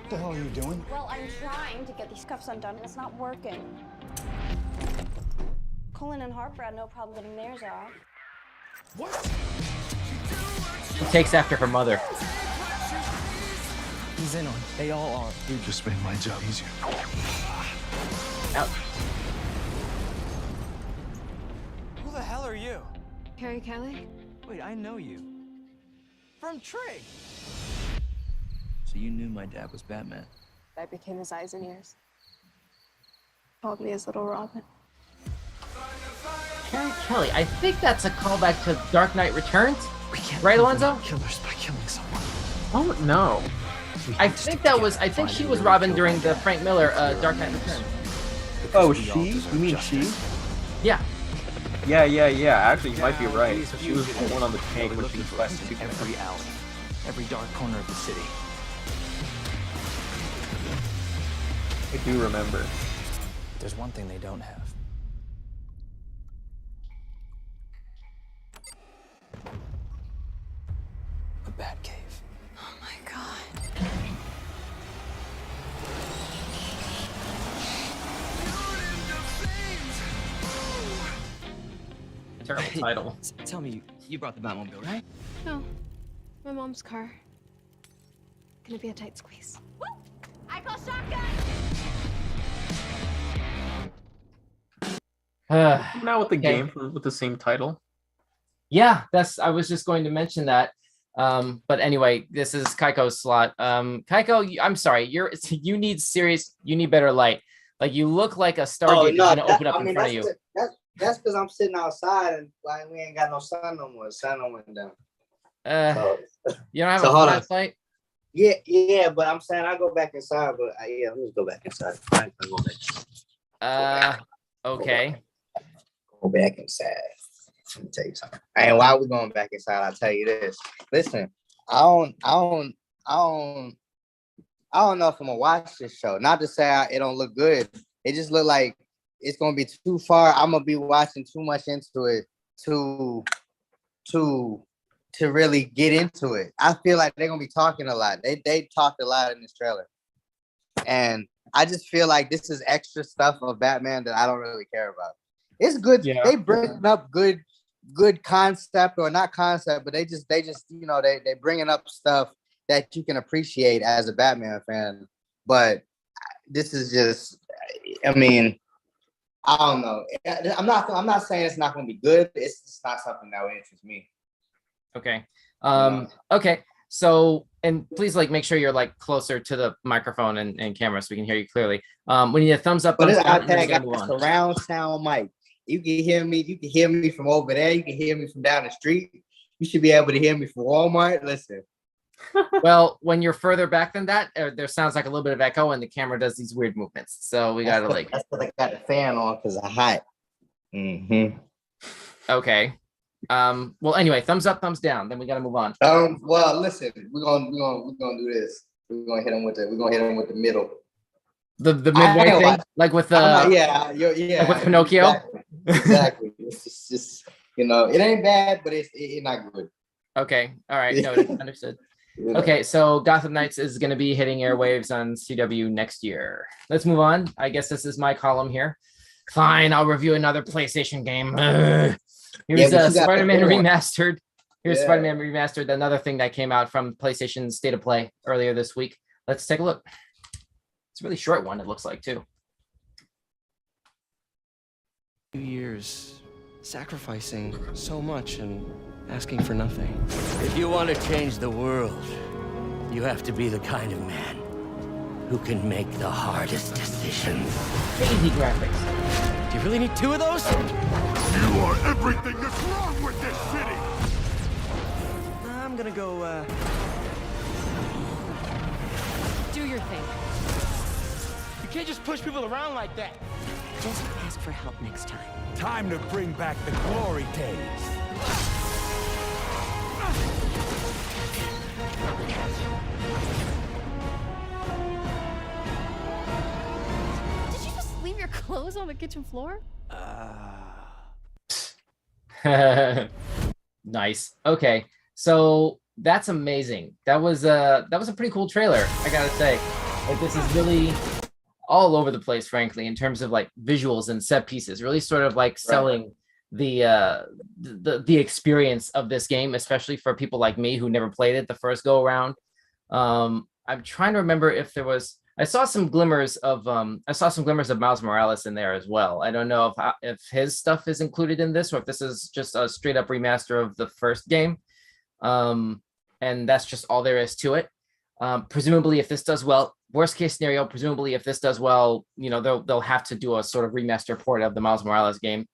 the hell are you doing? Well, I'm trying to get these cuffs undone and it's not working. Colin and Harper had no problem getting theirs off. What? She takes after her mother. He's in on it. They all are. You just made my job easier. Ouch. Who the hell are you? Harry Kelly? Wait, I know you. From Trig. So you knew my dad was Batman? I became his eyes and ears. Called me his little Robin. Harry Kelly. I think that's a callback to Dark Knight Returns. We can't Right, Alonzo? killers by killing someone. Oh no. I think she was Robin during the Frank Miller Dark Knight Returns. Oh, she? You mean she? Yeah. Yeah. Actually, you might be right. She was the one on the tank when she was questing Superman. Every alley, every dark corner of the city. I do remember. There's one thing they don't have. A bat cave. Oh my god. Terrible title. Tell me, you brought the Batmobile, right? No. My mom's car. Gonna be a tight squeeze. I call shotgun. Now with the Okay. game with the same title. Yeah, I was just going to mention that. But anyway, this is Kaiko's slot. Kaiko, I'm sorry, you need better light. Like you look like a Stargate is gonna open up in front of you. That's because I'm sitting outside and like we ain't got no sun no more. Sun don't went down. You don't have So a hold on. flashlight? Yeah, but I'm saying I go back inside. But let me go back inside. I go back. Okay. Go back inside. Let me tell you something. And while we're going back inside, I'll tell you this. Listen, I don't know if I'm gonna watch this show. Not to say it don't look good. It just look like it's gonna be too far. I'm gonna be watching too much into it to really get into it. I feel like they're gonna be talking a lot. They talked a lot in this trailer, and I just feel like this is extra stuff of Batman that I don't really care about. It's good. Yeah. They bring up good concept or not concept, but they just they bringing up stuff that you can appreciate as a Batman fan. But this is just, I mean, I don't know. I'm not saying it's not going to be good. It's just not something that would interest me. Okay. Okay. So, and please make sure you're closer to the microphone and camera so we can hear you clearly. We need a thumbs up. But this thumbs down, and then iPad we're got gonna move on. surround sound mic. You can hear me. You can hear me from over there. You can hear me from down the street. You should be able to hear me from Walmart. Listen. Well, when you're further back than that, there sounds like a little bit of echo, and the camera does these weird movements. So we gotta That's what I got the fan on because I'm hot. Mm-hmm. Okay. Well, anyway, thumbs up, thumbs down. Then we gotta move on. Well, listen, we're gonna do this. We're gonna hit them with the middle. The midway thing, like with yeah, with Pinocchio. Exactly. It's just it ain't bad, but it's not good. Okay. All right. Noted. Understood. Okay. So Gotham Knights is going to be hitting airwaves on CW next year. Let's move on. I guess this is my column here. Fine. I'll review another PlayStation game. Here's Spiderman Remastered. Here's Spider-Man Remastered, another thing that came out from PlayStation's State of Play earlier this week. Let's take a look. It's a really short one, it looks like, too. 2 years sacrificing so much and asking for nothing. If you want to change the world, you have to be the kind of man who can make the hardest decisions. Crazy graphics. Do you really need 2 of those? You are everything that's wrong with this city! I'm gonna go, Do your thing. You can't just push people around like that. Just ask for help next time. Time to bring back the glory days. Did you just leave your clothes on the kitchen floor? Nice. Okay, so that's amazing. That was a pretty cool trailer, I gotta say. Like, this is really all over the place, frankly, in terms of visuals and set pieces. Really sort of selling the experience of this game, especially for people like me who never played it the first go around. I'm trying to remember if there was. I saw some glimmers of Miles Morales in there as well. I don't know if his stuff is included in this or if this is just a straight up remaster of the first game. And that's just all there is to it. Presumably, if this does well, worst case scenario, presumably if this does well, they'll have to do a sort of remaster port of the Miles Morales game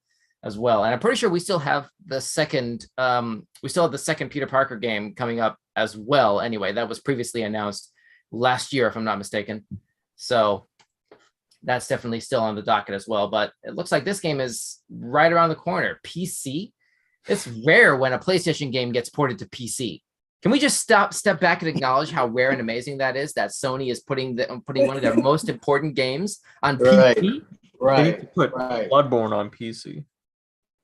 as well. And I'm pretty sure we still have the second Peter Parker game coming up as well. Anyway, that was previously announced last year, if I'm not mistaken. So that's definitely still on the docket as well. But it looks like this game is right around the corner. PC. It's rare when a PlayStation game gets ported to PC. Can we just step back and acknowledge how rare and amazing that is? That Sony is putting one of their most important games on PC. They need to put Bloodborne on PC.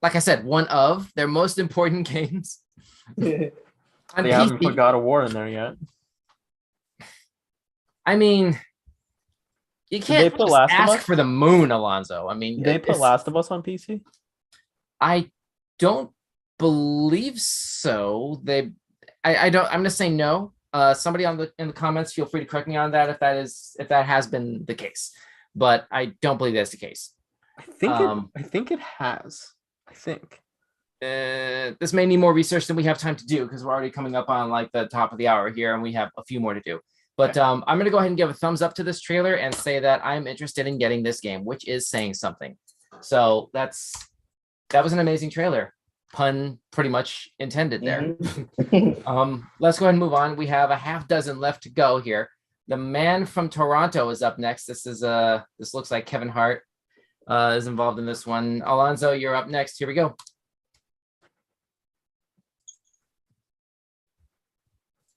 Like I said, one of their most important games. They haven't put God of War in there yet. I mean, you can't just ask for the moon, Alonzo. I mean, They put Last of Us on PC? I don't believe so. I'm gonna say no. Somebody in the comments, feel free to correct me on that if that has been the case, but I don't believe that's the case. I think it has. I think. This may need more research than we have time to do because we're already coming up on like the top of the hour here, and we have a few more to do. But I'm going to go ahead and give a thumbs up to this trailer and say that I'm interested in getting this game, which is saying something. So that was an amazing trailer. Pun pretty much intended there. Let's go ahead and move on. We have a half dozen left to go here. The Man from Toronto is up next. This looks like Kevin Hart is involved in this one. Alonzo, you're up next. Here we go.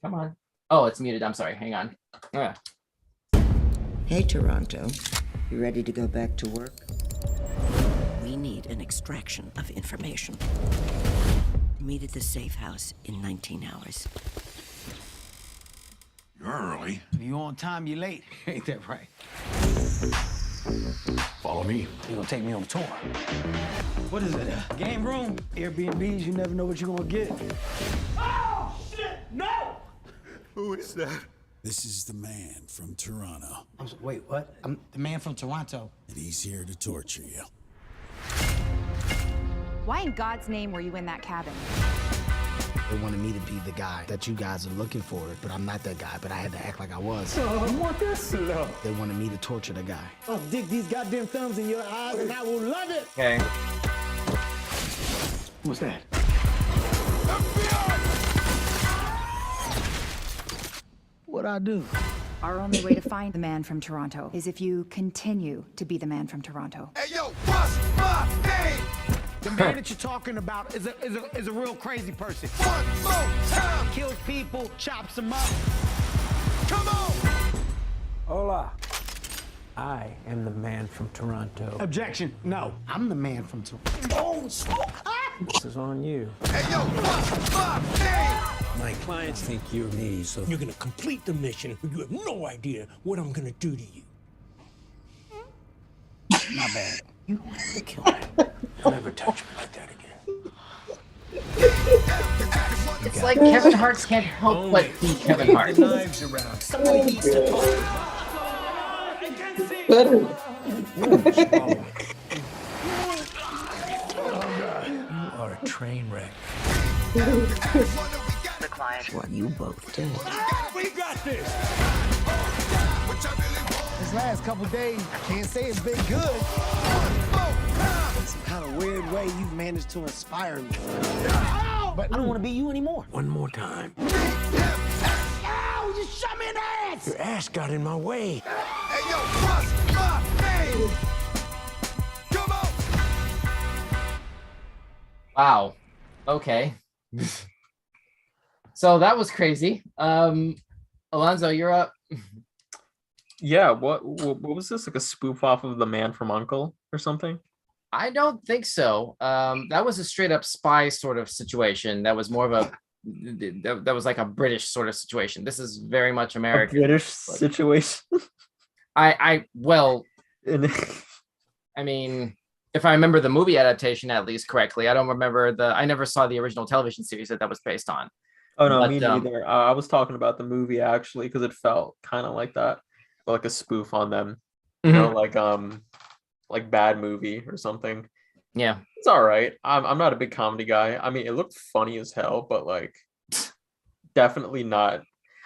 Come on. Oh, it's muted. I'm sorry. Hang on. Hey, Toronto. You ready to go back to work? We need an extraction of information. Meet at the safe house in 19 hours. You're early. You on time, you late. Ain't that right? Follow me. You gonna take me on a tour? What is it? A game room? Airbnbs, you never know what you're gonna get. Oh, shit! No! Who is that? This is the Man from Toronto. Wait, what? I'm the Man from Toronto. And he's here to torture you. Why in God's name were you in that cabin? They wanted me to be the guy that you guys are looking for, but I'm not that guy, but I had to act like I was. Oh, you want this? No. They wanted me to torture the guy. I'll dig these goddamn thumbs in your eyes and I will love it! Okay. What's that? What'd I do? Our only way to find the Man from Toronto is if you continue to be the Man from Toronto. Hey, yo, what's my name? The man that you're talking about is a real crazy person. One more time. Kills people, chops them up. Come on. Hola. I am the Man from Toronto. Objection. No, I'm the Man from Toronto. Oh, This is on you. hey, yo, what's my name? My clients think you're me, so you're gonna complete the mission, but you have no idea what I'm gonna do to you. My bad. You want to kill me. Don't ever touch me like that again. It's like Kevin Hart can't help but be Kevin Hart. Knives around. Somebody needs to talk. You are a train wreck. What you both did. We got this. This last couple days, I can't say it's been good. In some kind of weird way, you've managed to inspire me. But I don't want to be you anymore. One more time. Ow! You shot me in the ass! Your ass got in my way. Hey, yo, what's my name? Come on. Wow. Okay. So that was crazy. Alonzo, you're up. Yeah, what was this? Like a spoof off of The Man from U.N.C.L.E. or something? I don't think so. That was a straight up spy sort of situation. That was more of a that was like a British sort of situation. This is very much American. A British situation. Well, I mean, if I remember the movie adaptation at least correctly, I don't remember I never saw the original television series that was based on. Oh no, me neither. I was talking about the movie actually because it felt kind of like that, like a spoof on them. You know, like Bad Movie or something. Yeah, it's all right. I'm not a big comedy guy. I mean, it looked funny as hell, but like, definitely not.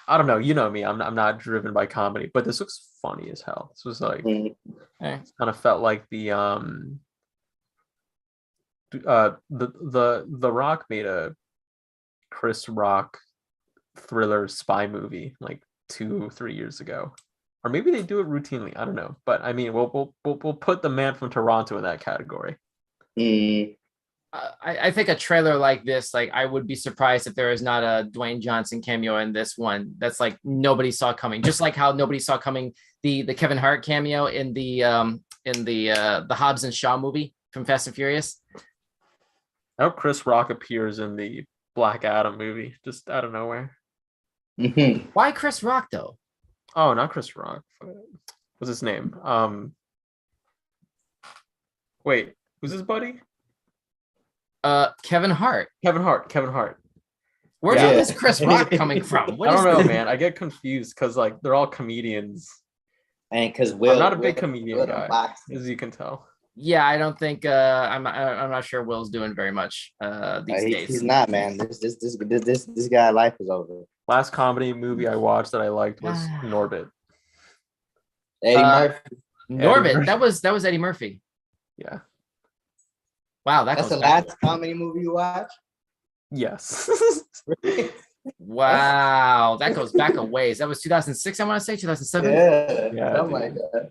I don't know. You know me. I'm not driven by comedy, but this looks funny as hell. This was like, it kind of felt like the Rock made a Chris Rock thriller spy movie like 2-3 years ago, or maybe they do it routinely. I don't know, but I mean, we'll put The Man from Toronto in that category. I think a trailer like this, like I would be surprised if there is not a Dwayne Johnson cameo in this one. That's like nobody saw coming. Just like how nobody saw coming the Kevin Hart cameo in the Hobbs and Shaw movie from Fast and Furious. I hope Chris Rock appears in the Black Adam movie just out of nowhere. Why Chris Rock though? Oh, not Chris Rock. What's his name? Wait, who's his buddy? Kevin Hart. Kevin Hart. Where's all this Chris Rock coming from? What I is don't know, this? man. I get confused because like they're all comedians. And because I'm not a big comedian guy, as you can tell. Yeah, I don't think I'm not sure Will's doing very much these days. He's not, man. This guy life is over. Last comedy movie I watched that I liked was Norbit. Eddie Murphy. Norbit. That was Eddie Murphy. Yeah. Wow, that's the last comedy movie you watched? Yes. Wow, that goes back a ways. That was 2006, I want to say 2007. Yeah, something like that.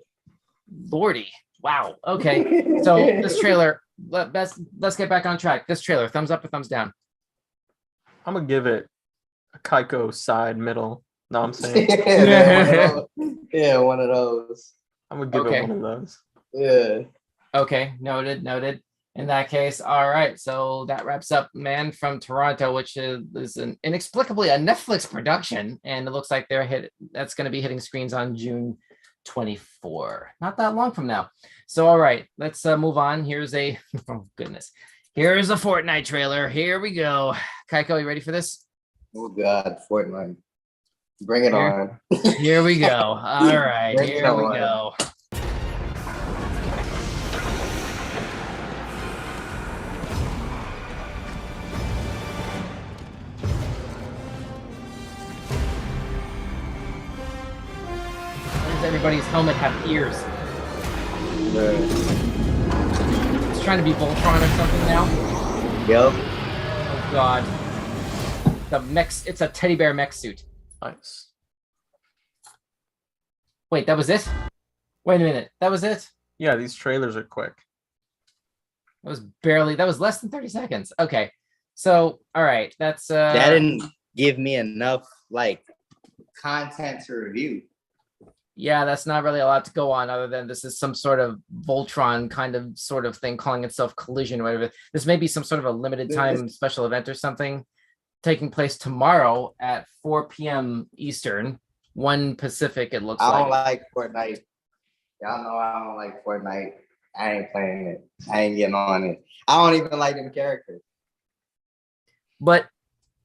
Lordy. Wow. Okay. So this trailer, let's get back on track. This trailer, thumbs up or thumbs down? I'm gonna give it a Kaiko side middle. No, I'm saying. One of those. I'm gonna give it one of those. Yeah. Okay. Noted. In that case, all right. So that wraps up Man from Toronto, which is an inexplicably a Netflix production, and it looks like that's going to be hitting screens on June 24. Not that long from now. So all right, let's move on. Here's a oh goodness. Here's a Fortnite trailer. Here we go. Kaiko, you ready for this? Oh God, Fortnite. Bring it on. Here we go. All right, here we go. Does everybody's helmet have ears? It's trying to be Voltron or something now. Yep. Oh God. It's a teddy bear mech suit. Nice. Wait, that was it? Wait a minute. That was it? Yeah, these trailers are quick. That was less than 30 seconds. Okay. So, all right. That's that didn't give me enough like content to review. Yeah, that's not really a lot to go on other than this is some sort of Voltron kind of sort of thing calling itself Collision or whatever. This may be some sort of a limited time special event or something taking place tomorrow at 4 p.m. Eastern, 1 Pacific, it looks like. I don't like Fortnite. Y'all know I don't like Fortnite. I ain't playing it. I ain't getting on it. I don't even like them characters. But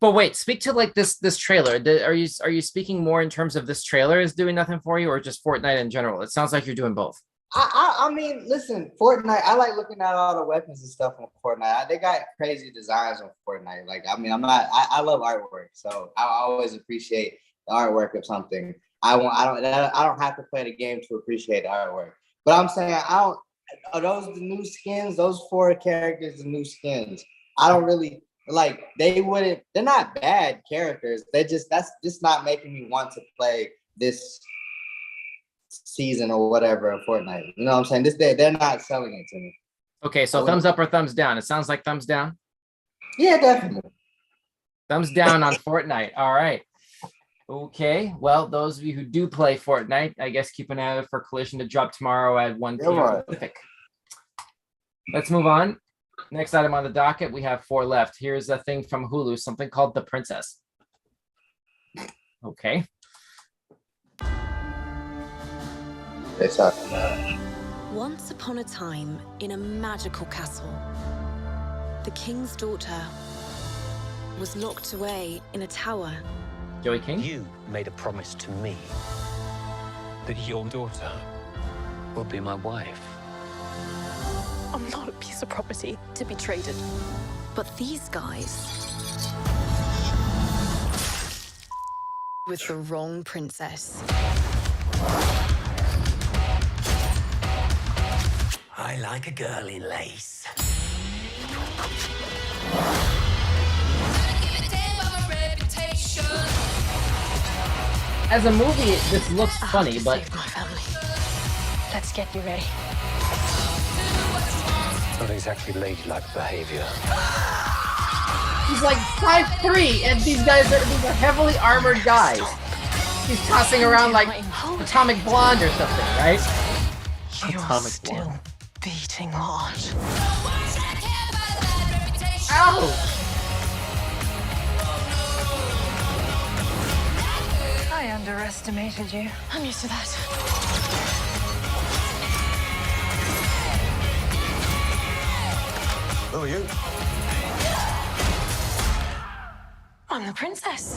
wait, speak to like this trailer. Are you speaking more in terms of this trailer is doing nothing for you or just Fortnite in general? It sounds like you're doing both. I mean, listen, Fortnite, I like looking at all the weapons and stuff on Fortnite. They got crazy designs on Fortnite. Like, I mean, I love artwork. So I always appreciate the artwork of something. I don't have to play the game to appreciate the artwork. But I'm saying, are those the new skins? Those 4 characters, the new skins. I don't really like. They're not bad characters. That's just not making me want to play this season or whatever of Fortnite. You know what I'm saying? They're not selling it to me. Okay, so thumbs up or thumbs down? It sounds like thumbs down. Yeah, definitely. Thumbs down on Fortnite. All right. Okay. Well, those of you who do play Fortnite, I guess keep an eye out for Collision to drop tomorrow at 1 p.m. Pacific. Let's move on. Next item on the docket, we have 4 left. Here's a thing from Hulu, something called The Princess. Okay. Once upon a time, in a magical castle, the king's daughter was locked away in a tower. Joey King? You made a promise to me that your daughter will be my wife. I'm not a piece of property to be traded. But these guys with the wrong princess. I like a girl in lace. As a movie, this looks funny, but My family. Let's get you ready. Not exactly ladylike behavior. he's like 5'3", and these are heavily armored guys. He's tossing around like Atomic Blonde or something, right? Atomic Blonde. Beating heart. Ouch! I underestimated you. I'm used to that. Who are you? I'm the princess.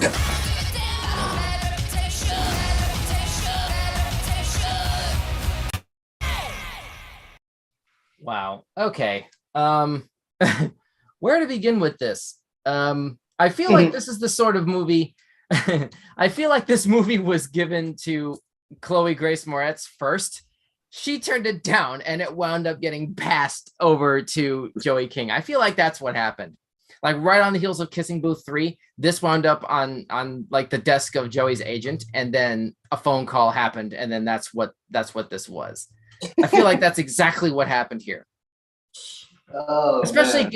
Wow. Okay. Where to begin with this? I feel like this is the sort of movie. I feel like this movie was given to Chloe Grace Moretz first. She turned it down, and it wound up getting passed over to Joey King. I feel like that's what happened. Like right on the heels of Kissing Booth 3, this wound up on like the desk of Joey's agent, and then a phone call happened, and then that's what this was. I feel like that's exactly what happened here. Oh, especially man.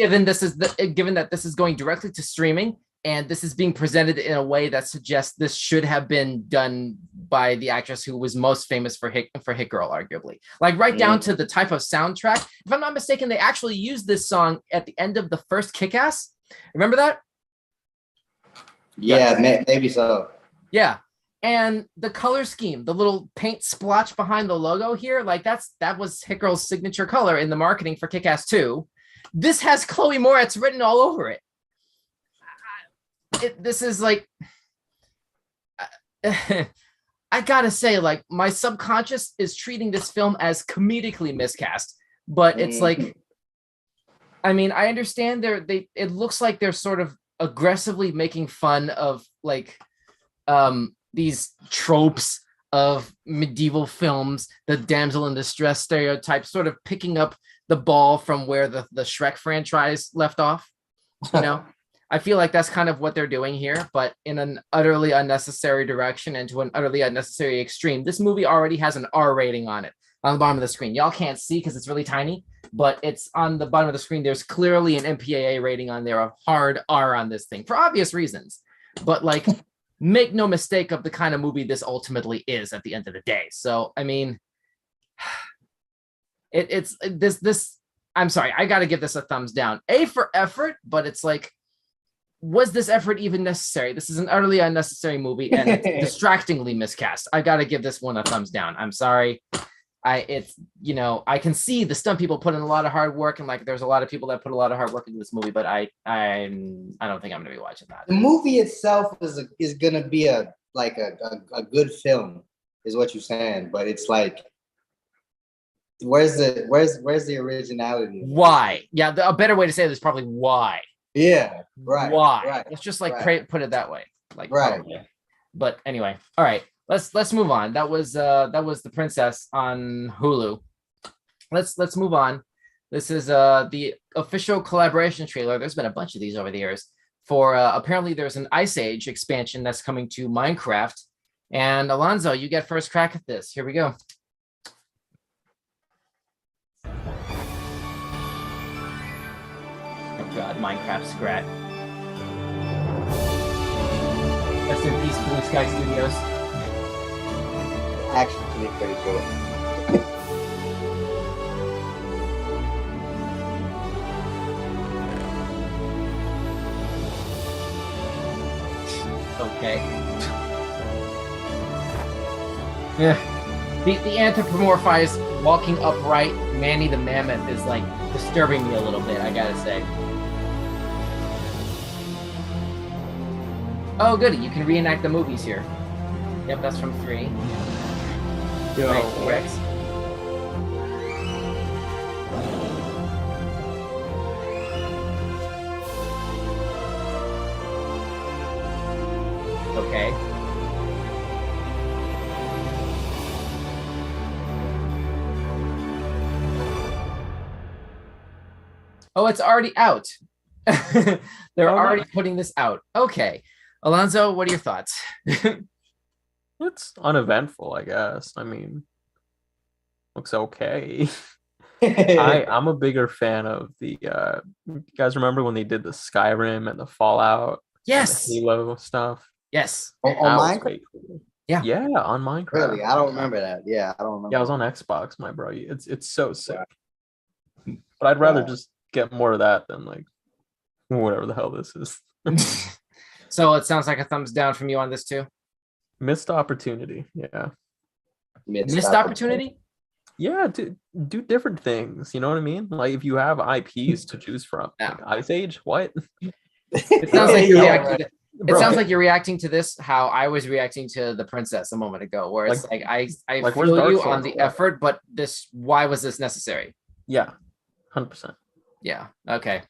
given that this is going directly to streaming, and this is being presented in a way that suggests this should have been done by the actress who was most famous for Hit Girl, arguably. Like right down to the type of soundtrack. If I'm not mistaken, they actually used this song at the end of the first Kick-Ass. Remember that? Yeah, maybe so. Yeah. And the color scheme, the little paint splotch behind the logo here, like that was Hit Girl's signature color in the marketing for Kick-Ass 2. This has Chloe Moretz written all over it. This is like, I gotta say, like, my subconscious is treating this film as comedically miscast, but it's like, I mean, I understand it looks like they're sort of aggressively making fun of like these tropes of medieval films, the damsel in distress stereotype, sort of picking up the ball from where the Shrek franchise left off. You know, I feel like that's kind of what they're doing here, but in an utterly unnecessary direction and to an utterly unnecessary extreme. This movie already has an R rating on it on the bottom of the screen. Y'all can't see because it's really tiny, but it's on the bottom of the screen. There's clearly an MPAA rating on there, a hard R on this thing for obvious reasons. But like, make no mistake of the kind of movie this ultimately is at the end of the day. So, I mean, it's this. I'm sorry, I got to give this a thumbs down. A for effort, but it's like, was this effort even necessary? This is an utterly unnecessary movie and it's distractingly miscast. I got to give this one a thumbs down. I'm sorry. I can see the stunt people put in a lot of hard work, and like there's a lot of people that put a lot of hard work into this movie, but I don't think I'm gonna be watching that. The movie itself is gonna be a good film, is what you're saying, but it's like, where's the originality? Why? Yeah, a better way to say this is probably why. Yeah, right. Why? Right, let's just like right. put it that way. Like right. Probably. But anyway, all right. Let's move on. That was The Princess on Hulu. Let's move on. This is the official collaboration trailer. There's been a bunch of these over the years. For apparently there's an Ice Age expansion that's coming to Minecraft. And Alonzo, you get first crack at this. Here we go. Oh God, Minecraft Scrat. Rest in peace, Blue Sky Studios. Actually pretty cool. Okay. Yeah. The anthropomorphized walking upright Manny the Mammoth is like disturbing me a little bit, I gotta say. Oh goody, you can reenact the movies here. Yep, that's from 3. Yo. Right, Rex. Okay. Oh, it's already out. They're already putting this out. Okay. Alonzo, what are your thoughts? It's uneventful, I guess. I mean, looks okay. I'm a bigger fan of the you guys remember when they did the Skyrim and the Fallout? Yes. And the Halo stuff. Yes. On Minecraft? Yeah. Yeah, on Minecraft. Really? I don't remember that. Yeah, I don't remember. Yeah, I was on Xbox, my bro. It's so sick. But I'd rather just get more of that than like whatever the hell this is. So it sounds like a thumbs down from you on this too. Missed opportunity. Yeah. Missed opportunity? Yeah, to do different things. You know what I mean? Like if you have IPs to choose from. Like Ice Age, what? It sounds like It sounds like you're reacting to this how I was reacting to the princess a moment ago, where it's like I like, feel Dark you Souls on the with that? effort, but why was this necessary? Yeah, 100%. Yeah. Okay.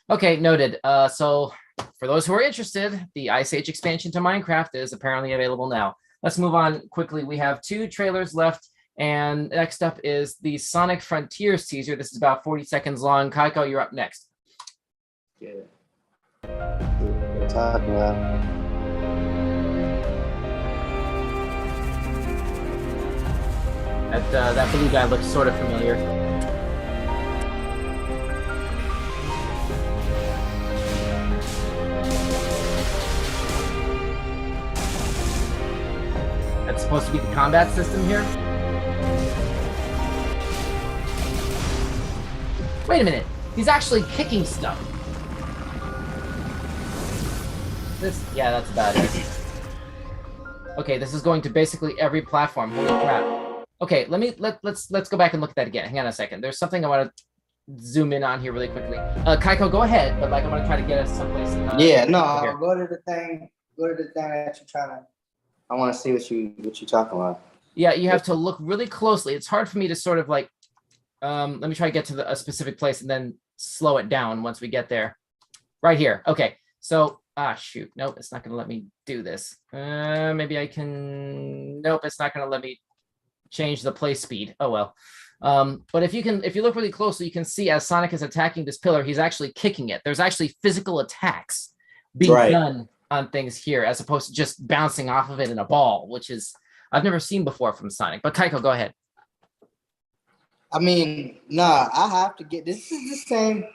Okay. Noted. So for those who are interested, the Ice Age expansion to Minecraft is apparently available now. Let's move on quickly. We have 2 trailers left, and next up is the Sonic Frontiers teaser. This is about 40 seconds long. Kaiko, you're up next. Yeah. We're talking about. That blue guy looks sort of familiar. That's supposed to be the combat system here. Wait a minute. He's actually kicking stuff. Yeah, that's about it. Okay, this is going to basically every platform. Holy crap. Okay, let's go back and look at that again. Hang on a second. There's something I want to zoom in on here really quickly. Kaiko, go ahead, but I'm gonna try to get us someplace. Yeah, no, I'll go to the thing. Go to the thing that you're trying to. I want to see what you're talking about. Yeah, you have to look really closely. It's hard for me to sort of like. Let me try to get to a specific place and then slow it down once we get there. Right here. Okay, so shoot, nope, it's not gonna let me do this. Maybe I can. Nope, it's not gonna let me change the play speed. Oh well. But if you look really closely, you can see as Sonic is attacking this pillar, he's actually kicking it. There's actually physical attacks being done on things here, as opposed to just bouncing off of it in a ball, which is I've never seen before from Sonic. But Kaiko, go ahead. I mean, nah, I have to get this. Is the same.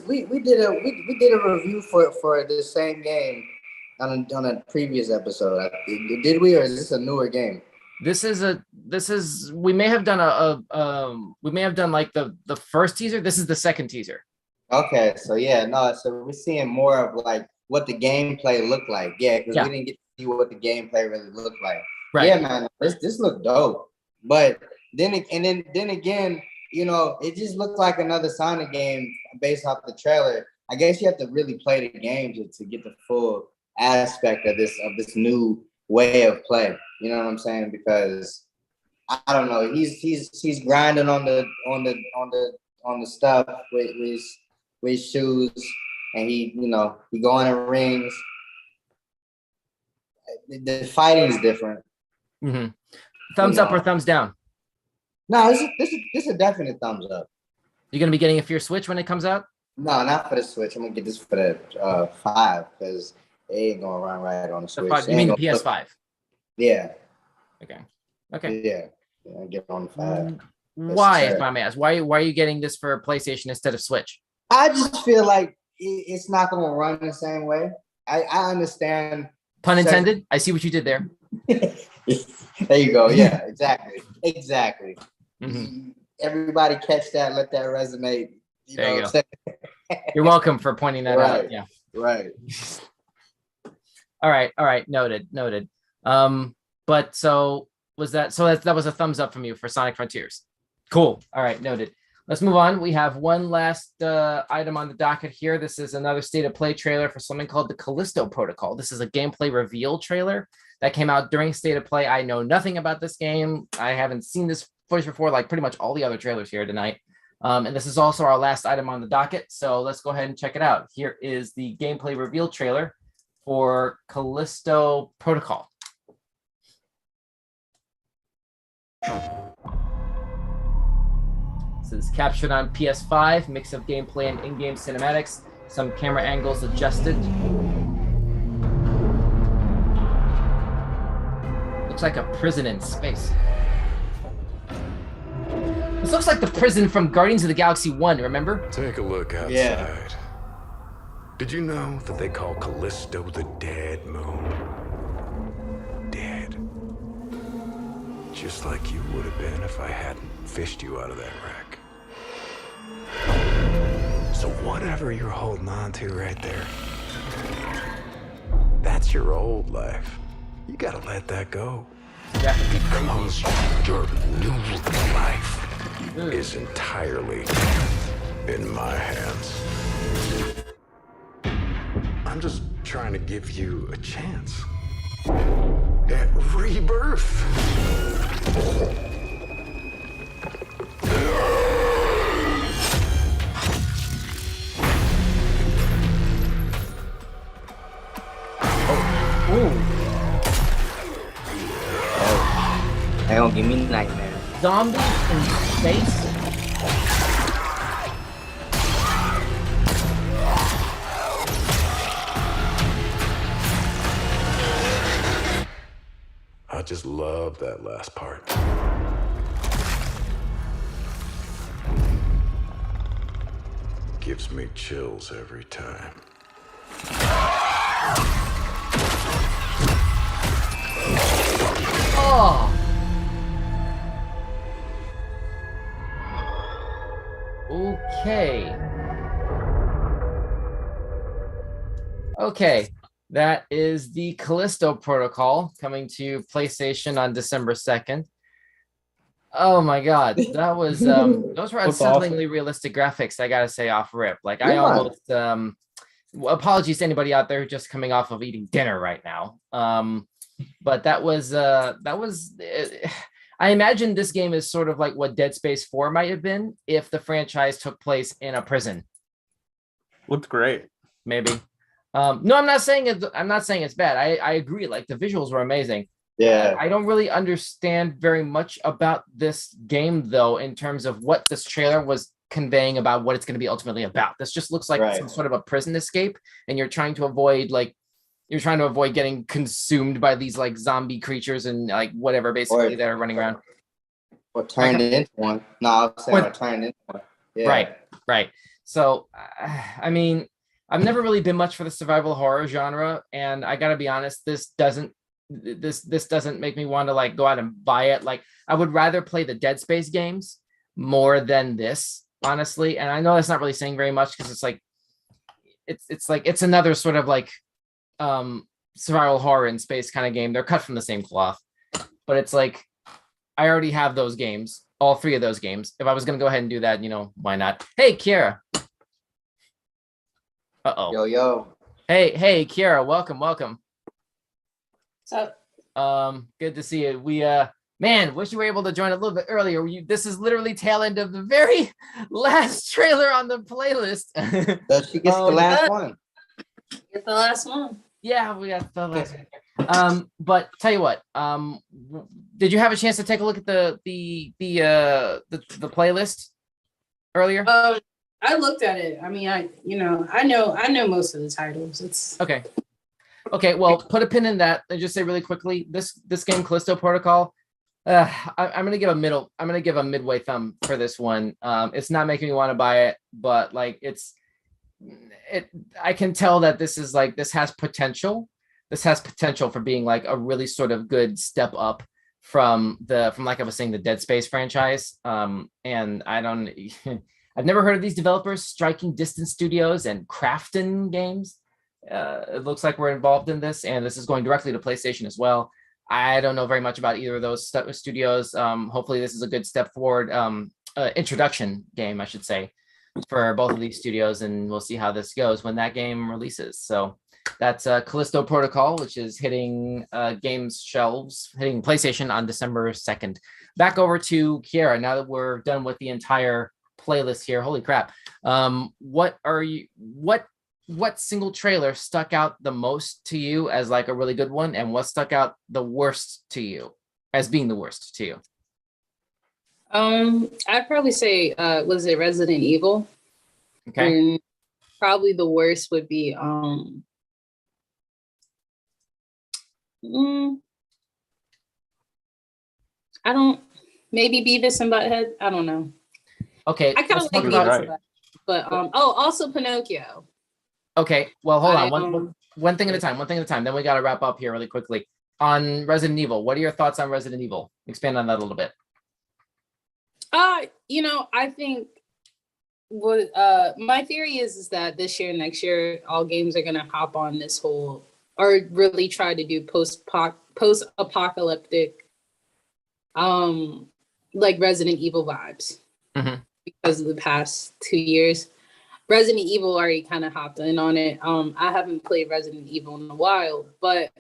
We did a review for the same game on a previous episode. Did we, or is this a newer game? This is we may have done like the first teaser. This is the second teaser. Okay, so yeah, no, so we're seeing more of like what the gameplay looked like. Yeah, because we didn't get to see what the gameplay really looked like. Right. Yeah, man, this looked dope. But then again, you know, it just looked like another Sonic game based off the trailer. I guess you have to really play the game to get the full aspect of this new way of play. You know what I'm saying? Because I don't know, he's grinding on the stuff with his shoes, and he going in rings. The fighting's different. Mm-hmm. Thumbs up or thumbs down? No, this is a definite thumbs up. You're gonna be getting it for your Switch when it comes out? No, not for the Switch. I'm gonna get this for the 5 because it ain't gonna run right on the Switch. You mean the PS5? Yeah. Okay. Yeah, get on the 5. Why, if I may ask, why are you getting this for PlayStation instead of Switch? I just feel like it's not gonna run the same way. I understand. Pun intended. I see what you did there. There you go. Yeah, exactly. Mm-hmm. Everybody catch that. Let that resonate. There you go. You're welcome for pointing that out. Yeah. Right. All right. Noted. But so that was a thumbs up from you for Sonic Frontiers. Cool. All right. Noted. Let's move on. We have one last item on the docket here. This is another state of play trailer for something called the Callisto Protocol. This is a gameplay reveal trailer that came out during state of play. I know nothing about this game. I haven't seen this footage before, like pretty much all the other trailers here tonight. And this is also our last item on the docket. So let's go ahead and check it out. Here is the gameplay reveal trailer for Callisto Protocol. This is captured on PS5, mix of gameplay and in-game cinematics, some camera angles adjusted. Looks like a prison in space. This looks like the prison from Guardians of the Galaxy 1, remember? Take a look outside. Yeah. Did you know that they call Callisto the Dead Moon? Dead. Just like you would have been if I hadn't fished you out of that wreck. So whatever you're holding on to right there, that's your old life. You gotta let that go. Because your new life is entirely in my hands. I'm just trying to give you a chance at rebirth. They don't give me nightmares. Zombies in space? I just love that last part. Gives me chills every time. Oh. Okay. Okay. That is the Callisto Protocol coming to PlayStation on December 2nd. Oh my God. That was those were unsettlingly realistic graphics, I gotta say, off rip. Like I almost apologies to anybody out there who's just coming off of eating dinner right now. But that was I imagine this game is sort of like what Dead Space 4 might have been if the franchise took place in a prison. Looked great. Maybe. No, I'm not saying it's bad. I agree. Like the visuals were amazing. Yeah. I don't really understand very much about this game though, in terms of what this trailer was conveying about what it's going to be ultimately about. This just looks like some sort of a prison escape, and you're trying to avoid getting consumed by these like zombie creatures and like whatever basically that are running around. Or turned into one. No, I was saying turned into one. Yeah. Right. So, I mean, I've never really been much for the survival horror genre, and I gotta be honest, this doesn't make me want to like go out and buy it. Like I would rather play the Dead Space games more than this, honestly. And I know that's not really saying very much because it's another sort of like survival horror in space kind of game. They're cut from the same cloth, but it's like I already have those games, all three of those games. If I was gonna go ahead and do that, why not? Hey, Kiara. Yo. Hey, Kiara, welcome. What's up? Good to see you. We man, wish you were able to join a little bit earlier. This is literally tail end of the very last trailer on the playlist. So she gets the last one. Get the last one. Yeah, we got the last one. But tell you what, did you have a chance to take a look at the playlist earlier? I looked at it. I mean, I know most of the titles. It's okay. Well, put a pin in that and just say really quickly, this game, Callisto Protocol. I'm gonna give a midway thumb for this one. It's not making me want to buy it, but like I can tell that this has potential. This has potential for being like a really sort of good step up from like I was saying, the Dead Space franchise. And I've never heard of these developers, Striking Distance Studios and Crafton Games. It looks like we're involved in this, and this is going directly to PlayStation as well. I don't know very much about either of those studios. Hopefully this is a good step forward, introduction game, I should say, for both of these studios, and we'll see how this goes when that game releases. So that's Callisto Protocol, which is hitting games shelves, hitting PlayStation on December 2nd. Back over to Kiara, now that we're done with the entire playlist here. Holy crap. What single trailer stuck out the most to you as like a really good one, and what stuck out the worst to you as being the worst to you? I'd probably say was it Resident Evil? Okay. And probably the worst would be maybe Beavis and Butthead. I don't know. Okay. I kind of like Beavis, but also Pinocchio. Okay, well, hold on. One thing at a time. Then we got to wrap up here really quickly. On Resident Evil, what are your thoughts on Resident Evil? Expand on that a little bit. I think what my theory is that this year, next year, all games are gonna hop on this whole, or really try to do post-apocalyptic, like Resident Evil vibes, because of the past 2 years. Resident Evil already kind of hopped in on it. I haven't played Resident Evil in a while, but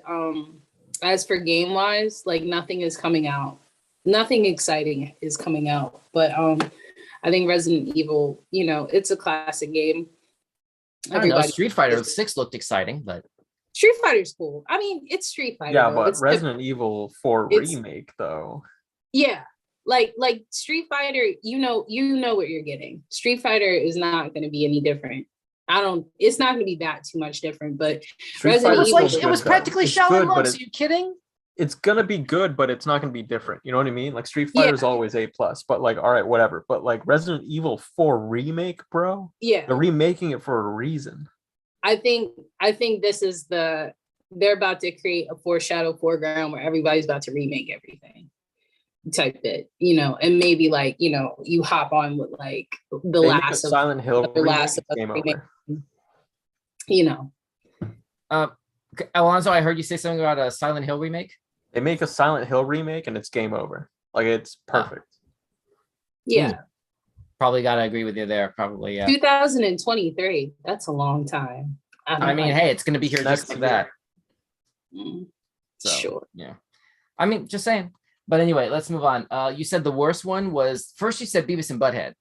as for game wise, like nothing is coming out. Nothing exciting is coming out. But I think Resident Evil, you know, it's a classic game. I don't know, Street Fighter 6 looked exciting, but Street Fighter's cool. I mean, it's Street Fighter. Yeah, though. but It's Resident Evil 4 remake though. Yeah, like Street Fighter, you know what you're getting. Street Fighter is not going to be any different. It's not going to be that too much different. But Resident Evil, it was practically Shaolin monks. Are you kidding? It's gonna be good, but it's not gonna be different. You know what I mean? Like Street Fighter is always A+, but like, all right, whatever. But like Resident Evil 4 remake, bro. Yeah, they're remaking it for a reason. I think this is they're about to create a foreshadow foreground where everybody's about to remake everything type bit, you know, and maybe like, you know, you hop on with like the They last make a Silent Hill last of game remake, over. you know. Alonzo, I heard you say something about a Silent Hill remake. They make a Silent Hill remake and it's game over. Like it's perfect. Yeah. Probably gotta agree with you there. Probably, yeah. 2023. That's a long time. I mean, hey, it's gonna be here just for that. So, sure. Yeah. I mean, just saying. But anyway, let's move on. You said the worst one was first. You said Beavis and Butthead.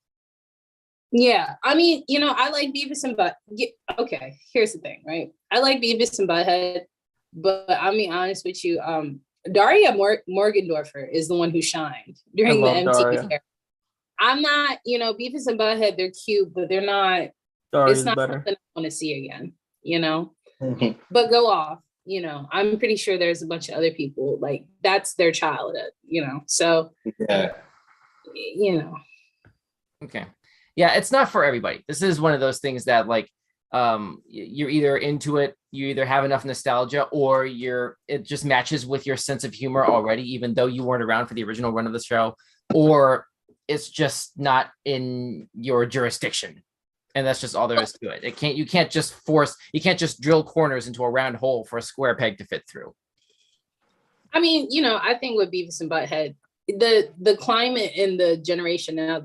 Yeah, I mean, you know, I like Beavis and okay, here's the thing, right? I like Beavis and Butthead, but I'll be honest with you. Daria Morgendorffer is the one who shined during the MTV era. I'm not, you know, Beavis and Butthead, they're cute, but they're not. Daria's it's not better. something I want to see again, you know. But go off, you know. I'm pretty sure there's a bunch of other people like that's their childhood, you know. So, you know. Okay. Yeah, it's not for everybody. This is one of those things that like you're either into it, you either have enough nostalgia, or it just matches with your sense of humor already, even though you weren't around for the original run of the show, or it's just not in your jurisdiction. And that's just all there is to it. You can't just drill corners into a round hole for a square peg to fit through. I mean, you know, I think with Beavis and Butthead, the climate in the generation now,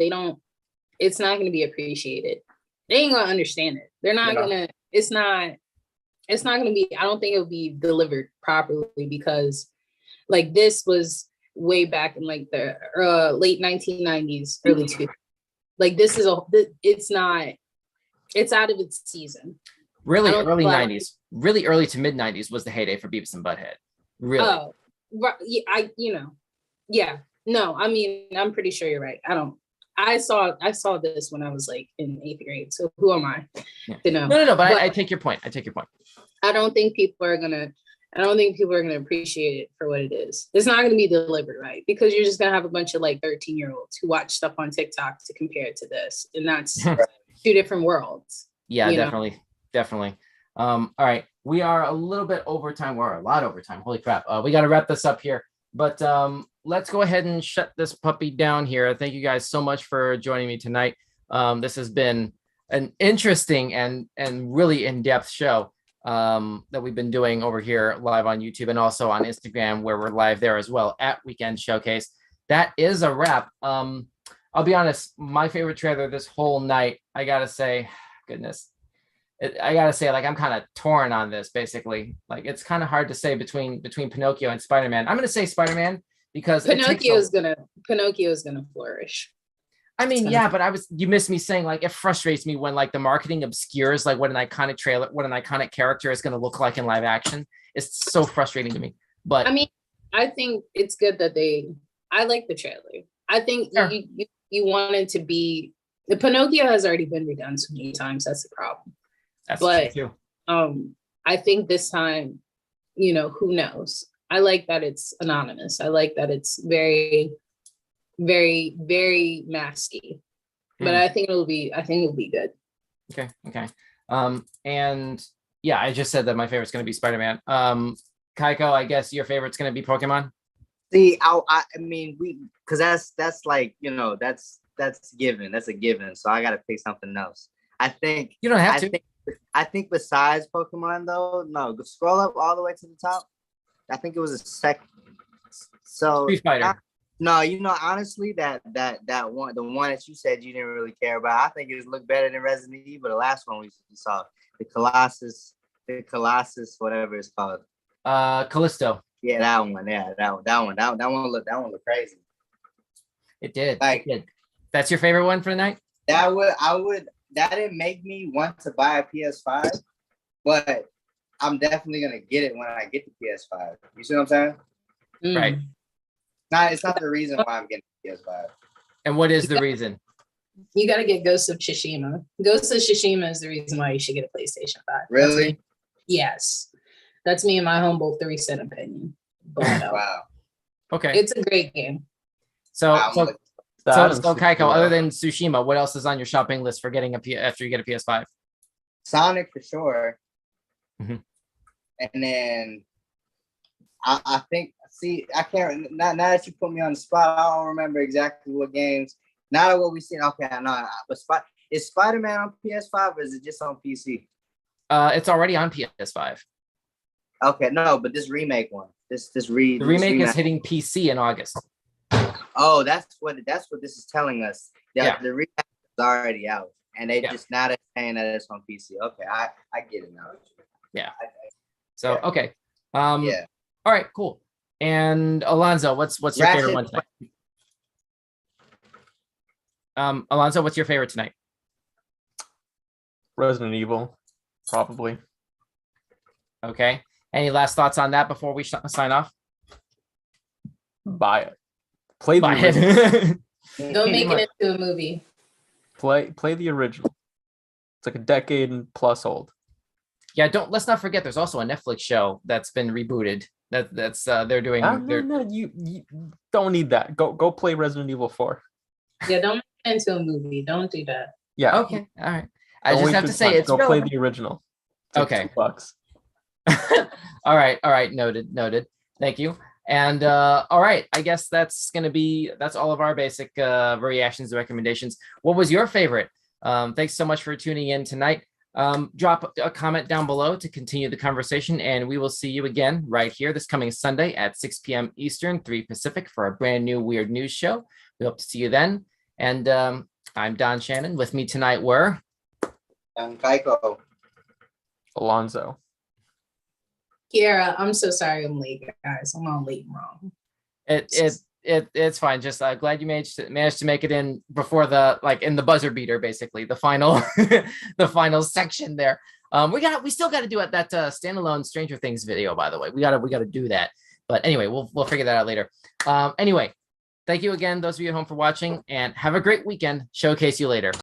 it's not going to be appreciated. They ain't going to understand it. They're not going to, it's not going to be, I don't think it'll be delivered properly because like this was way back in like the late 1990s, early 2000s. Like this is it's out of its season. Really early 90s, really early to mid 90s was the heyday for Beavis and Butthead. Really? Oh, right. Yeah, no, I mean, I'm pretty sure you're right. I saw this when I was like in 8th grade. So who am I to know? No, but I take your point. I don't think people are gonna appreciate it for what it is. It's not gonna be delivered right because you're just gonna have a bunch of like 13-year-olds who watch stuff on TikTok to compare it to this, and that's two different worlds. Yeah, definitely. All right, we are a little bit over time. We're a lot over time. Holy crap! We got to wrap this up here, but let's go ahead and shut this puppy down here. Thank you guys so much for joining me tonight. This has been an interesting and really in-depth show that we've been doing over here live on YouTube and also on Instagram, where we're live there as well at Weekend Showcase. That is a wrap. I'll be honest, my favorite trailer this whole night, I gotta say, goodness, like I'm kind of torn on this. Basically, like it's kind of hard to say between Pinocchio and Spider-Man. I'm gonna say Spider-Man because Pinocchio is gonna flourish. I mean, yeah, but you missed me saying like it frustrates me when like the marketing obscures like what an iconic character is going to look like in live action. It's so frustrating to me. But I mean, I think it's good that I like the trailer. I think you wanted to be the Pinocchio has already been redone so many times. That's the problem. But I think this time, you know, who knows? I like that it's anonymous. I like that it's very, very, very masky. But I think it'll be good. Okay. And yeah, I just said that my favorite's gonna be Spider-Man. Kaiko, I guess your favorite's gonna be Pokemon. See, I mean, because that's like, you know, that's given. That's a given. So I gotta pick something else. I think you don't have to. I think besides Pokemon though, no, scroll up all the way to the top. I think it was a second. So Street Fighter. No, honestly, that one, the one that you said you didn't really care about, I think it looked better than Resident Evil. The last one we saw, the Colossus, whatever it's called. Callisto. Yeah, that one. Yeah, that one looked crazy. It did. Like, it did. That's your favorite one for the night? That didn't make me want to buy a PS5, but I'm definitely gonna get it when I get the PS5. You see what I'm saying? Right. It's not the reason why I'm getting the PS5. And what is the reason? You got to get Ghost of Tsushima. Ghost of Tsushima is the reason why you should get a PlayStation 5. Really? Yes. That's me and my humble 3-cent opinion. But, wow. Okay. It's a great game. So Kaiko, other than Tsushima, what else is on your shopping list for getting after you get a PS5? Sonic for sure. Mm-hmm. And then I think, I can't, now that you put me on the spot, I don't remember exactly what games. Not what we seen. Okay, no, but is Spiderman on PS5 or is it just on PC? It's already on PS5. Okay, no, but this remake one. The remake is hitting PC in August. Oh, that's what this is telling us. Yeah. The remake is already out, and they just now they're saying that it's on PC. Okay, I get it now. Yeah. So okay. Yeah. All right. Cool. And Alonzo, what's your favorite one tonight? Alonzo, what's your favorite tonight? Resident Evil, probably. Okay. Any last thoughts on that before we sign off? Buy it. Play the original. Don't make it into a movie. Play the original. It's like a decade and plus old. Yeah, let's not forget there's also a Netflix show that's been rebooted. That's they're doing. No, you don't need that. Go play Resident Evil 4. Yeah, don't make it into a movie. Don't do that. Yeah. Okay. All right. I just have to say it's go play the original. Okay. $2. All right. Noted. Thank you. And all right, I guess that's all of our basic reactions and recommendations. What was your favorite? Thanks so much for tuning in tonight. Drop a comment down below to continue the conversation, and we will see you again right here this coming Sunday at 6 p.m. Eastern, 3 Pacific for a brand new Weird News show. We hope to see you then. And I'm Don Shannon. With me tonight were Kaiko, Alonzo, Kiara. I'm so sorry I'm late, guys. I'm all late and wrong. It's fine. Just glad you managed to make it in before in the buzzer beater, basically the final the final section there. We still got to do that standalone Stranger Things video, by the way. We got to do that. But anyway, we'll figure that out later. Anyway, thank you again, those of you at home, for watching, and have a great weekend. Showcase you later.